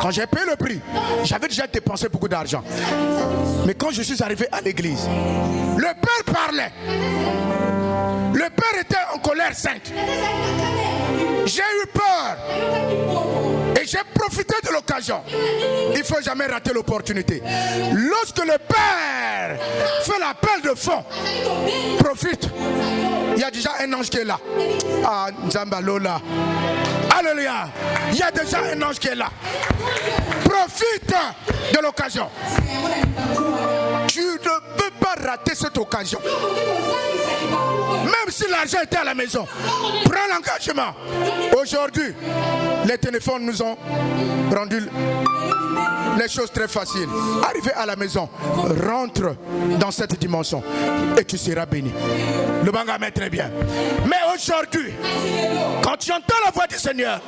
Quand j'ai payé le prix, j'avais déjà dépensé beaucoup d'argent. Mais quand je suis arrivé à l'église, le Père parlait. Le Père était en colère sainte. J'ai eu peur. Et j'ai profité de l'occasion. Il ne faut jamais rater l'opportunité. Lorsque le Père fait l'appel de fond, profite. Il y a déjà un ange qui est là. Ah, Nzambalola. Alléluia. Il y a déjà un ange qui est là. Profite de l'occasion. Tu ne peux pas rater cette occasion. Même si l'argent était à la maison, prends l'engagement. Aujourd'hui, les téléphones nous ont rendu les choses très faciles. Arrivé à la maison, rentre dans cette dimension et tu seras béni. Le Bangamen très bien. Mais aujourd'hui, quand tu entends la voix du Seigneur,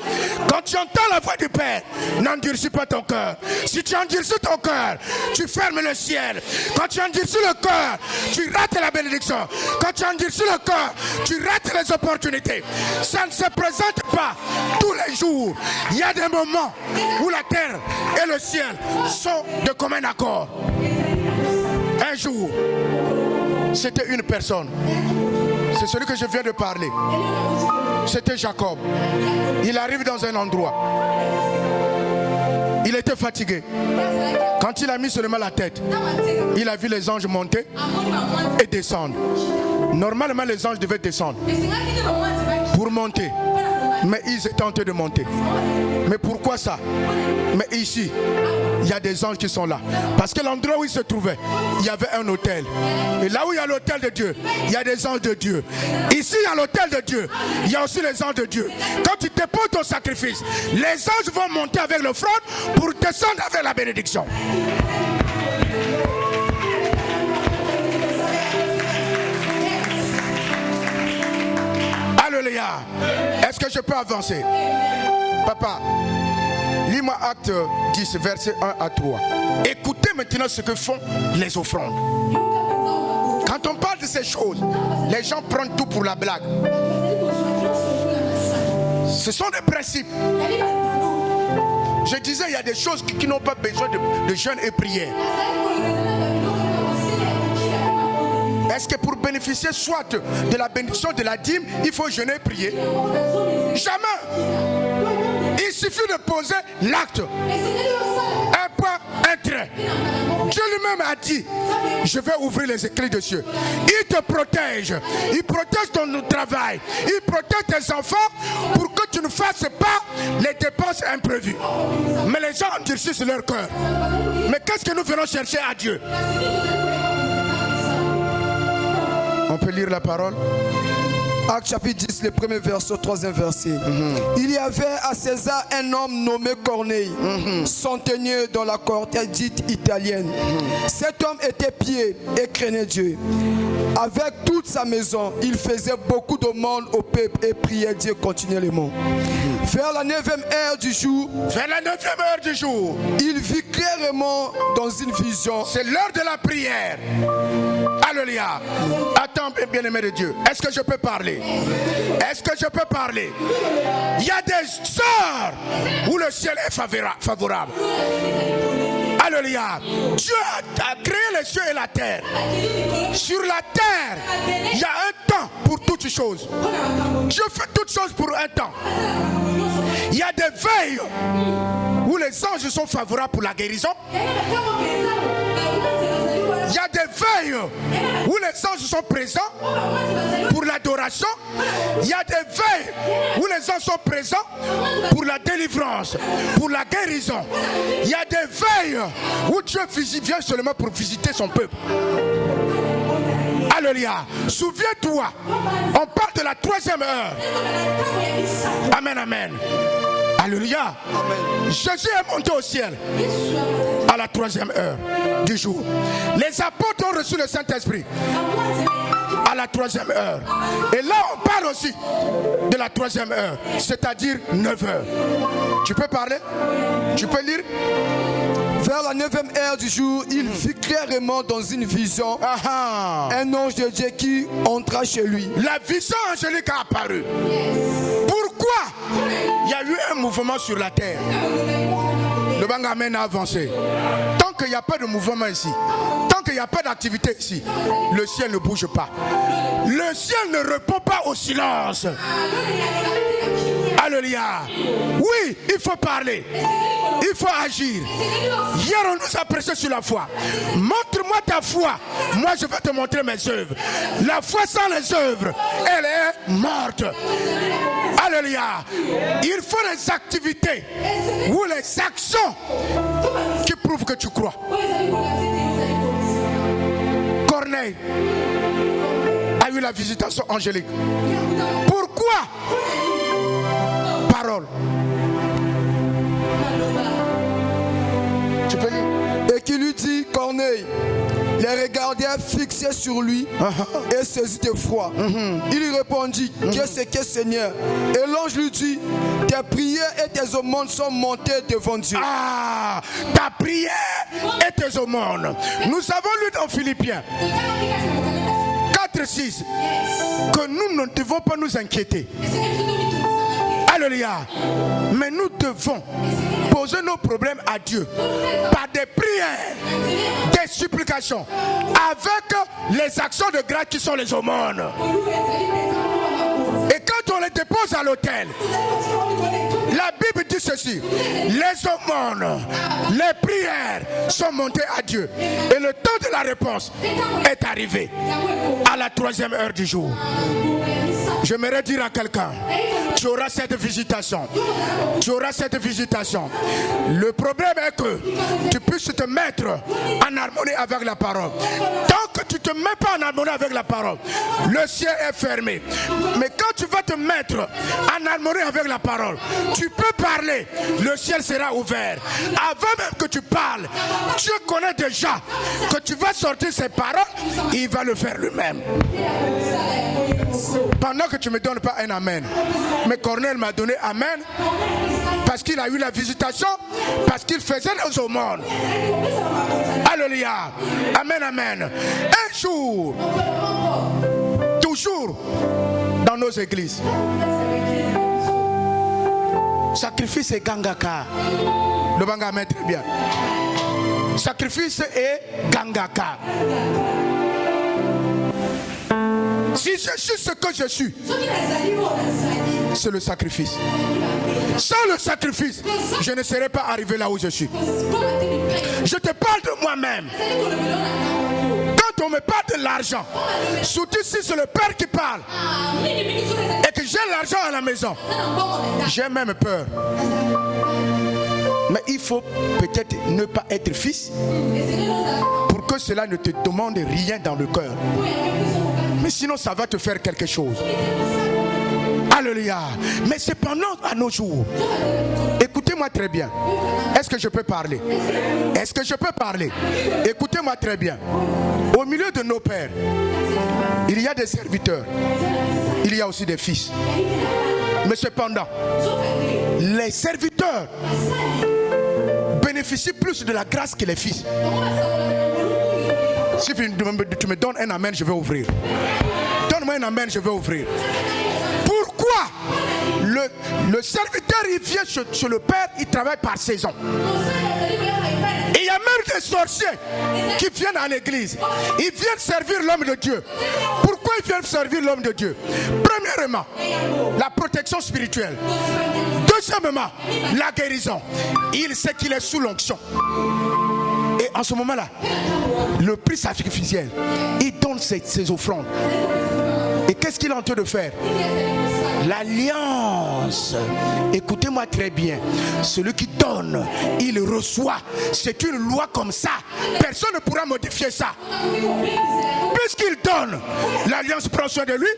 quand tu entends la voix du Père, n'endurcis pas ton cœur. Si tu endurcis ton cœur, tu fermes le ciel. Quand tu endurcis le cœur, tu rates la bénédiction. Quand tu endurcis le cœur, tu rates les opportunités. Ça ne se présente pas tous les jours. Il y a des moments où la terre et le ciel sont de commun accord. Un jour, c'était une personne. C'est celui que je viens de parler. C'était Jacob. Il arrive dans un endroit. Il était fatigué. Quand il a mis seulement la tête, il a vu les anges monter et descendre. Normalement, les anges devaient descendre pour monter. Mais ils étaient tentés de monter. Mais pourquoi ça? Mais ici, il y a des anges qui sont là. Parce que l'endroit où il se trouvait, il y avait un autel. Et là où il y a l'autel de Dieu, il y a des anges de Dieu. Ici, il y a l'autel de Dieu. Il y a aussi les anges de Dieu. Quand tu déposes ton sacrifice, les anges vont monter avec l'offrande pour descendre avec la bénédiction. Alléluia. Est-ce que je peux avancer? Papa, lis-moi Acte 10, versets 1 à 3. Écoutez maintenant ce que font les offrandes. Quand on parle de ces choses, les gens prennent tout pour la blague. Ce sont des principes. Je disais, il y a des choses qui n'ont pas besoin de jeûne et prière. Est-ce que pour bénéficier soit de la bénédiction de la dîme, il faut jeûner et prier? Jamais. Il suffit de poser l'acte. Un point, un trait. Dieu lui-même a dit, je vais ouvrir les éclats des cieux. Il te protège. Il protège ton travail. Il protège tes enfants pour que tu ne fasses pas les dépenses imprévues. Mais les gens endurcissent leur cœur. Mais qu'est-ce que nous venons chercher à Dieu? On peut lire la parole. Acte chapitre 10, le premier verset, troisième verset. Il y avait à César un homme nommé Corneille, centenier dans la cohorte dite italienne. Cet homme était pieux et craignait Dieu. Avec toute sa maison, il faisait beaucoup de monde au peuple et priait Dieu continuellement. Vers la 9e heure du jour, il vit clairement dans une vision. C'est l'heure de la prière. Alléluia. Attends, bien-aimé de Dieu. Est-ce que je peux parler? Est-ce que je peux parler? Il y a des heures où le ciel est favorable. Alléluia. Dieu a créé les cieux et la terre. Sur la terre, il y a un temps pour toutes choses. Dieu fait toutes choses pour un temps. Il y a des veilles où les anges sont favorables pour la guérison. Il y a des veilles où les anges sont présents pour l'adoration. Il y a des veilles où les anges sont présents pour la délivrance, pour la guérison. Il y a des veilles où Dieu vient seulement pour visiter son peuple. Alléluia. Souviens-toi, on parle de la 3e heure. Amen, amen. Alléluia. Amen. Jésus est monté au ciel à la 3e heure du jour. Les apôtres ont reçu le Saint-Esprit à à la 3e heure. Et là, on parle aussi de la 3e heure, c'est-à-dire 9 heures. Tu peux parler? Tu peux lire? Vers la 9e heure du jour, il vit clairement dans une vision un ange de Dieu qui entra chez lui. La vision angélique a apparu. Pourquoi? Il y a eu un mouvement sur la terre. Le Bangamen a avancé. Tant qu'il n'y a pas de mouvement ici, tant qu'il n'y a pas d'activité ici, le ciel ne bouge pas. Le ciel ne répond pas au silence. Alléluia. Oui, il faut parler. Il faut agir. Hier, on nous a prêché sur la foi. Montre-moi ta foi. Moi, je vais te montrer mes œuvres. La foi sans les œuvres, elle est morte. Alléluia. Il faut les activités ou les actions qui prouvent que tu crois. Corneille a eu la visitation angélique. Pourquoi? Parole. Tu peux lire? Et qui lui dit, Corneille, les regardait fixés sur lui et saisi de froid. Il lui répondit, Dieu c'est que Seigneur. Et l'ange lui dit, tes prières et tes aumônes sont montées devant Dieu. Ah, ta prière et tes aumônes. Nous avons lu dans Philippiens 4:6 que nous ne devons pas nous inquiéter. Alléluia. Mais nous devons poser nos problèmes à Dieu par des prières, des supplications, avec les actions de grâce qui sont les aumônes. Et quand on les dépose à l'autel, la Bible dit ceci: les aumônes, les prières sont montées à Dieu. Et le temps de la réponse est arrivé à la 3e heure du jour. J'aimerais dire à quelqu'un, tu auras cette visitation. Tu auras cette visitation. Le problème est que tu puisses te mettre en harmonie avec la parole. Tant que tu ne te mets pas en harmonie avec la parole, le ciel est fermé. Mais quand tu vas te mettre en harmonie avec la parole, tu peux parler, le ciel sera ouvert. Avant même que tu parles, Dieu connaît déjà que tu vas sortir ces paroles, il va le faire lui-même. Pendant que tu ne me donnes pas un amen, mais Corneille m'a donné amen parce qu'il a eu la visitation, parce qu'il faisait les aumônes. Alléluia. Amen, amen. Un jour, toujours dans nos églises, sacrifice et gangaka. Le banga très bien. Sacrifice et gangaka. Si je suis ce que je suis, c'est le sacrifice. Sans le sacrifice, je ne serais pas arrivé là où je suis. Je te parle de moi-même. Quand on me parle de l'argent, surtout si c'est le Père qui parle, et que j'ai l'argent à la maison, j'ai même peur. Mais il faut peut-être ne pas être fils pour que cela ne te demande rien dans le cœur. Mais sinon ça va te faire quelque chose. Alléluia. Mais cependant à nos jours, écoutez-moi très bien. Est-ce que je peux parler? Est-ce que je peux parler? Écoutez-moi très bien. Au milieu de nos pères, il y a des serviteurs. Il y a aussi des fils. Mais cependant, les serviteurs bénéficient plus de la grâce que les fils. Si tu me donnes un amen, je vais ouvrir. Donne-moi un amen, je vais ouvrir. Pourquoi le serviteur, il vient chez le Père, il travaille par saison. Et il y a même des sorciers qui viennent à l'église. Ils viennent servir l'homme de Dieu. Pourquoi ils viennent servir l'homme de Dieu? Premièrement, la protection spirituelle. Deuxièmement, la guérison. Il sait qu'il est sous l'onction. Et en ce moment-là, le prix sacrificiel, il donne ses offrandes. Et qu'est-ce qu'il est en train de faire? L'alliance. Écoutez-moi très bien. Celui qui donne, il reçoit. C'est une loi comme ça. Personne ne pourra modifier ça. Puisqu'il donne, l'alliance prend soin de lui.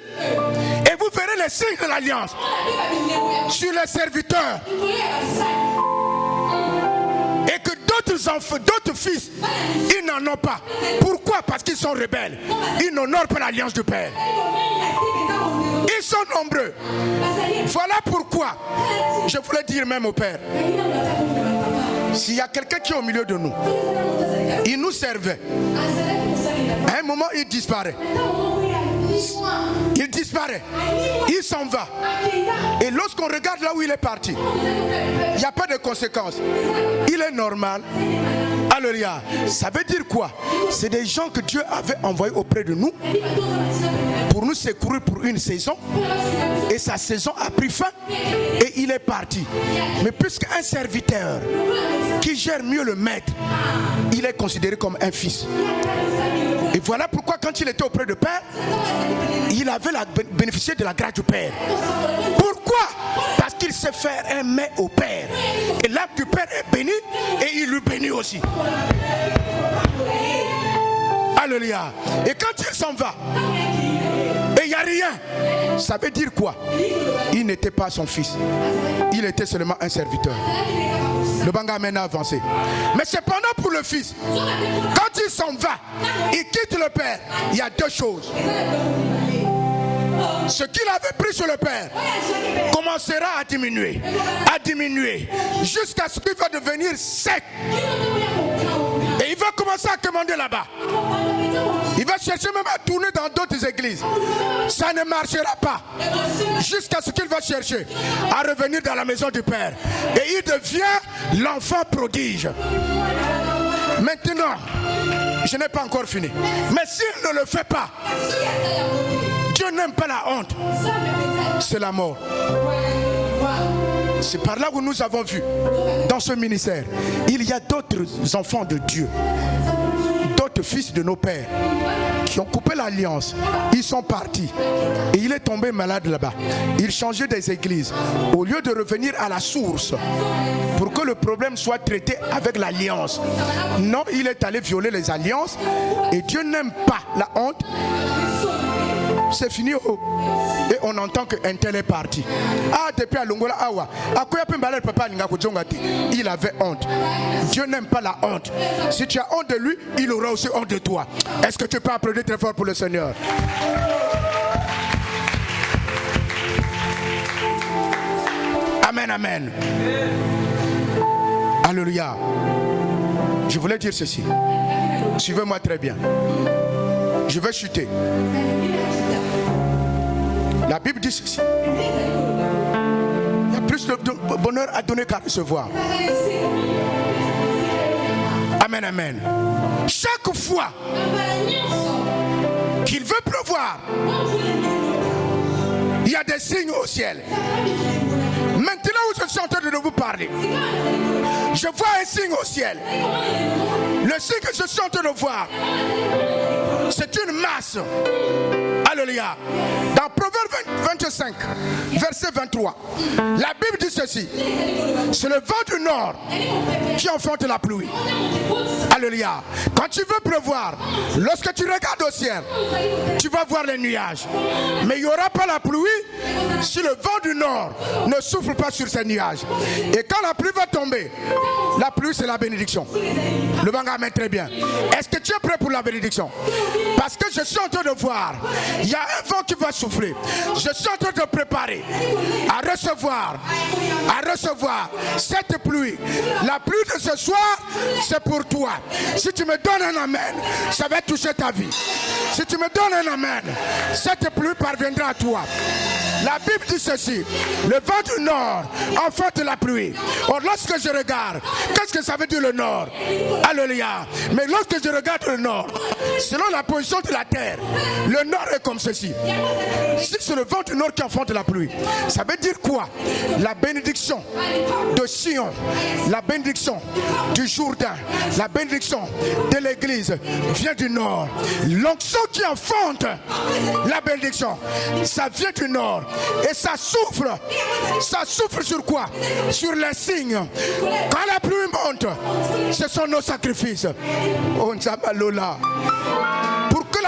Et vous verrez les signes de l'alliance sur les serviteurs. Et que d'autres d'autres fils, ils n'en ont pas. Pourquoi? Parce qu'ils sont rebelles. Ils n'honorent pas l'alliance du Père. Ils sont nombreux. Voilà pourquoi je voulais dire même au Père, s'il y a quelqu'un qui est au milieu de nous, il nous servait. À un moment, il disparaît. Il disparaît. Il s'en va. Et lorsqu'on regarde là où il est parti, il n'y a pas de conséquences. Il est normal. Alléluia. Ça veut dire quoi? C'est des gens que Dieu avait envoyés auprès de nous pour nous secourir pour une saison. Et sa saison a pris fin et il est parti. Mais puisqu'un serviteur qui gère mieux le maître, il est considéré comme un fils. Et voilà pourquoi quand il était auprès du Père, il avait bénéficié de la grâce du Père. Pourquoi? Parce qu'il sait faire un mets au Père. Et l'âme du Père est bénie et il lui bénit aussi. Alléluia. Et quand il s'en va, et il n'y a rien, ça veut dire quoi? Il n'était pas son fils. Il était seulement un serviteur. Le banga a maintenant avancé. Mais cependant pour le fils, quand il s'en va, il quitte le Père, il y a deux choses. Ce qu'il avait pris sur le Père commencera à diminuer, jusqu'à ce qu'il va devenir sec. Et il va commencer à commander là-bas. Il va chercher même à tourner dans d'autres églises. Ça ne marchera pas. Jusqu'à ce qu'il va chercher à revenir dans la maison du Père. Et il devient l'enfant prodige. Maintenant, je n'ai pas encore fini. Mais s'il ne le fait pas, Dieu n'aime pas la honte. C'est la mort. C'est par là où nous avons vu, dans ce ministère, il y a d'autres enfants de Dieu, d'autres fils de nos pères, qui ont coupé l'alliance. Ils sont partis. Et il est tombé malade là-bas. Il changeait des églises. Au lieu de revenir à la source, pour que le problème soit traité avec l'alliance. Non, il est allé violer les alliances. Et Dieu n'aime pas la honte. C'est fini. Oh. Et on entend qu'un tel est parti. Ah, depuis à Longola, Awa. Il avait honte. Dieu n'aime pas la honte. Si tu as honte de lui, il aura aussi honte de toi. Est-ce que tu peux applaudir très fort pour le Seigneur? Amen, amen. Alléluia. Je voulais dire ceci. Suivez-moi très bien. Je vais chuter. La Bible dit ceci. Il y a plus de bonheur à donner qu'à recevoir. Amen, amen. Chaque fois qu'il veut pleuvoir, il y a des signes au ciel. Maintenant où je suis en train de vous parler, je vois un signe au ciel. Le signe que je suis en train de voir, c'est une masse. Alléluia. Dans Proverbe 25, verset 23, la Bible dit ceci. C'est le vent du nord qui enfante la pluie. Alléluia. Quand tu veux pleuvoir, lorsque tu regardes au ciel, tu vas voir les nuages. Mais il n'y aura pas la pluie si le vent du nord ne souffle pas sur ces nuages. Et quand la pluie va tomber, la pluie c'est la bénédiction. Le banga met très bien. Est-ce que tu es prêt pour la bénédiction? Parce que je suis en train de voir, il y a un vent qui va souffler. Je suis en train de préparer à recevoir cette pluie. La pluie de ce soir, c'est pour toi. Si tu me donnes un amen, ça va toucher ta vie. Si tu me donnes un amen, cette pluie parviendra à toi. La Bible dit ceci. Le vent du nord enfante la pluie. Or, lorsque je regarde, qu'est-ce que ça veut dire le nord? Alléluia. Mais lorsque je regarde le nord, selon la position de la terre, le nord est comme ceci. Si c'est le vent du nord qui enfante la pluie, ça veut dire quoi? La bénédiction de Sion, la bénédiction du Jourdain, la bénédiction de l'église vient du nord. L'onction qui enfante la bénédiction, ça vient du nord. Et ça souffle. Ça souffle sur quoi? Sur les signes. Quand la pluie monte, ce sont nos sacrifices. Oh, Nzabalola. Pour que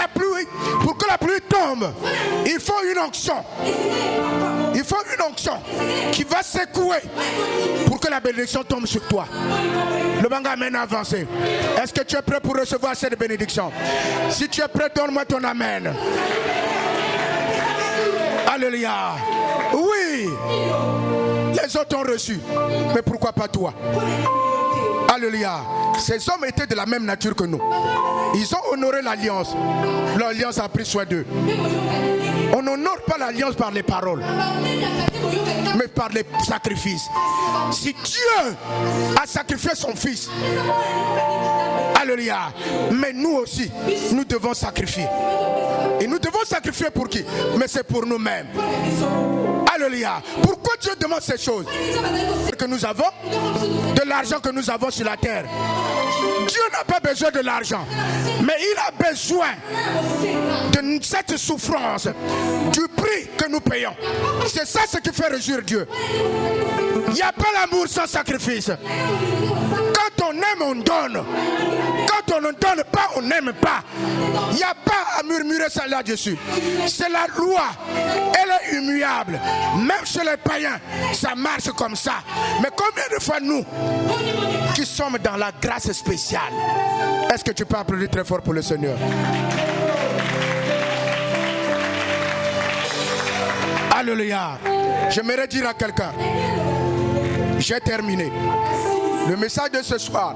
que la pluie tombe, il faut une onction. Il faut une onction qui va secouer pour que la bénédiction tombe sur toi. Le banga amène à avancer. Est-ce que tu es prêt pour recevoir cette bénédiction? Si tu es prêt, donne-moi ton amen. Alléluia. Oui. Les autres ont reçu. Mais pourquoi pas toi? Alléluia. Ces hommes étaient de la même nature que nous. Ils ont honoré l'alliance. L'alliance a pris soin d'eux. On n'honore pas l'alliance par les paroles, mais par les sacrifices. Si Dieu a sacrifié son fils, alléluia, mais nous aussi, nous devons sacrifier. Et nous devons sacrifier pour qui? Mais c'est pour nous-mêmes. Alléluia. Pourquoi Dieu demande ces choses? Que nous avons de l'argent que nous avons sur la terre. Dieu n'a pas besoin de l'argent, mais il a besoin de cette souffrance, du prix que nous payons. C'est ça ce qui fait réjouir Dieu. Il n'y a pas l'amour sans sacrifice. Quand on aime, on donne. Quand on ne donne pas, on n'aime pas. Il n'y a pas à murmurer ça là-dessus. C'est la loi. Elle est immuable. Même chez les païens, ça marche comme ça. Mais combien de fois nous, qui sommes dans la grâce spéciale, est-ce que tu peux applaudir très fort pour le Seigneur? Alléluia. J'aimerais dire à quelqu'un, j'ai terminé. Le message de ce soir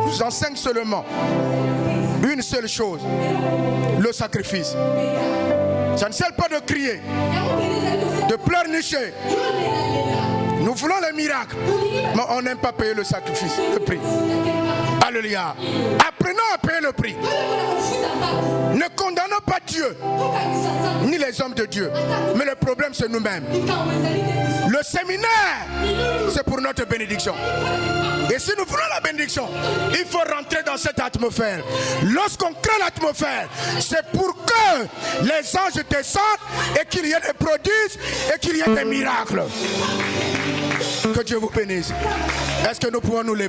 nous enseigne seulement une seule chose, le sacrifice. Ça ne sert pas de crier, de pleurnicher. Nous voulons les miracles, mais on n'aime pas payer le sacrifice, le prix. Alléluia. Apprenons à payer le prix. Ne condamnons pas Dieu, ni les hommes de Dieu. Mais le problème, c'est nous-mêmes. Le séminaire, c'est pour notre bénédiction. Et si nous voulons la bénédiction, il faut rentrer dans cette atmosphère. Lorsqu'on crée l'atmosphère, c'est pour que les anges descendent et qu'il y ait des prodiges et qu'il y ait des miracles. Que Dieu vous bénisse. Est-ce que nous pouvons nous lever?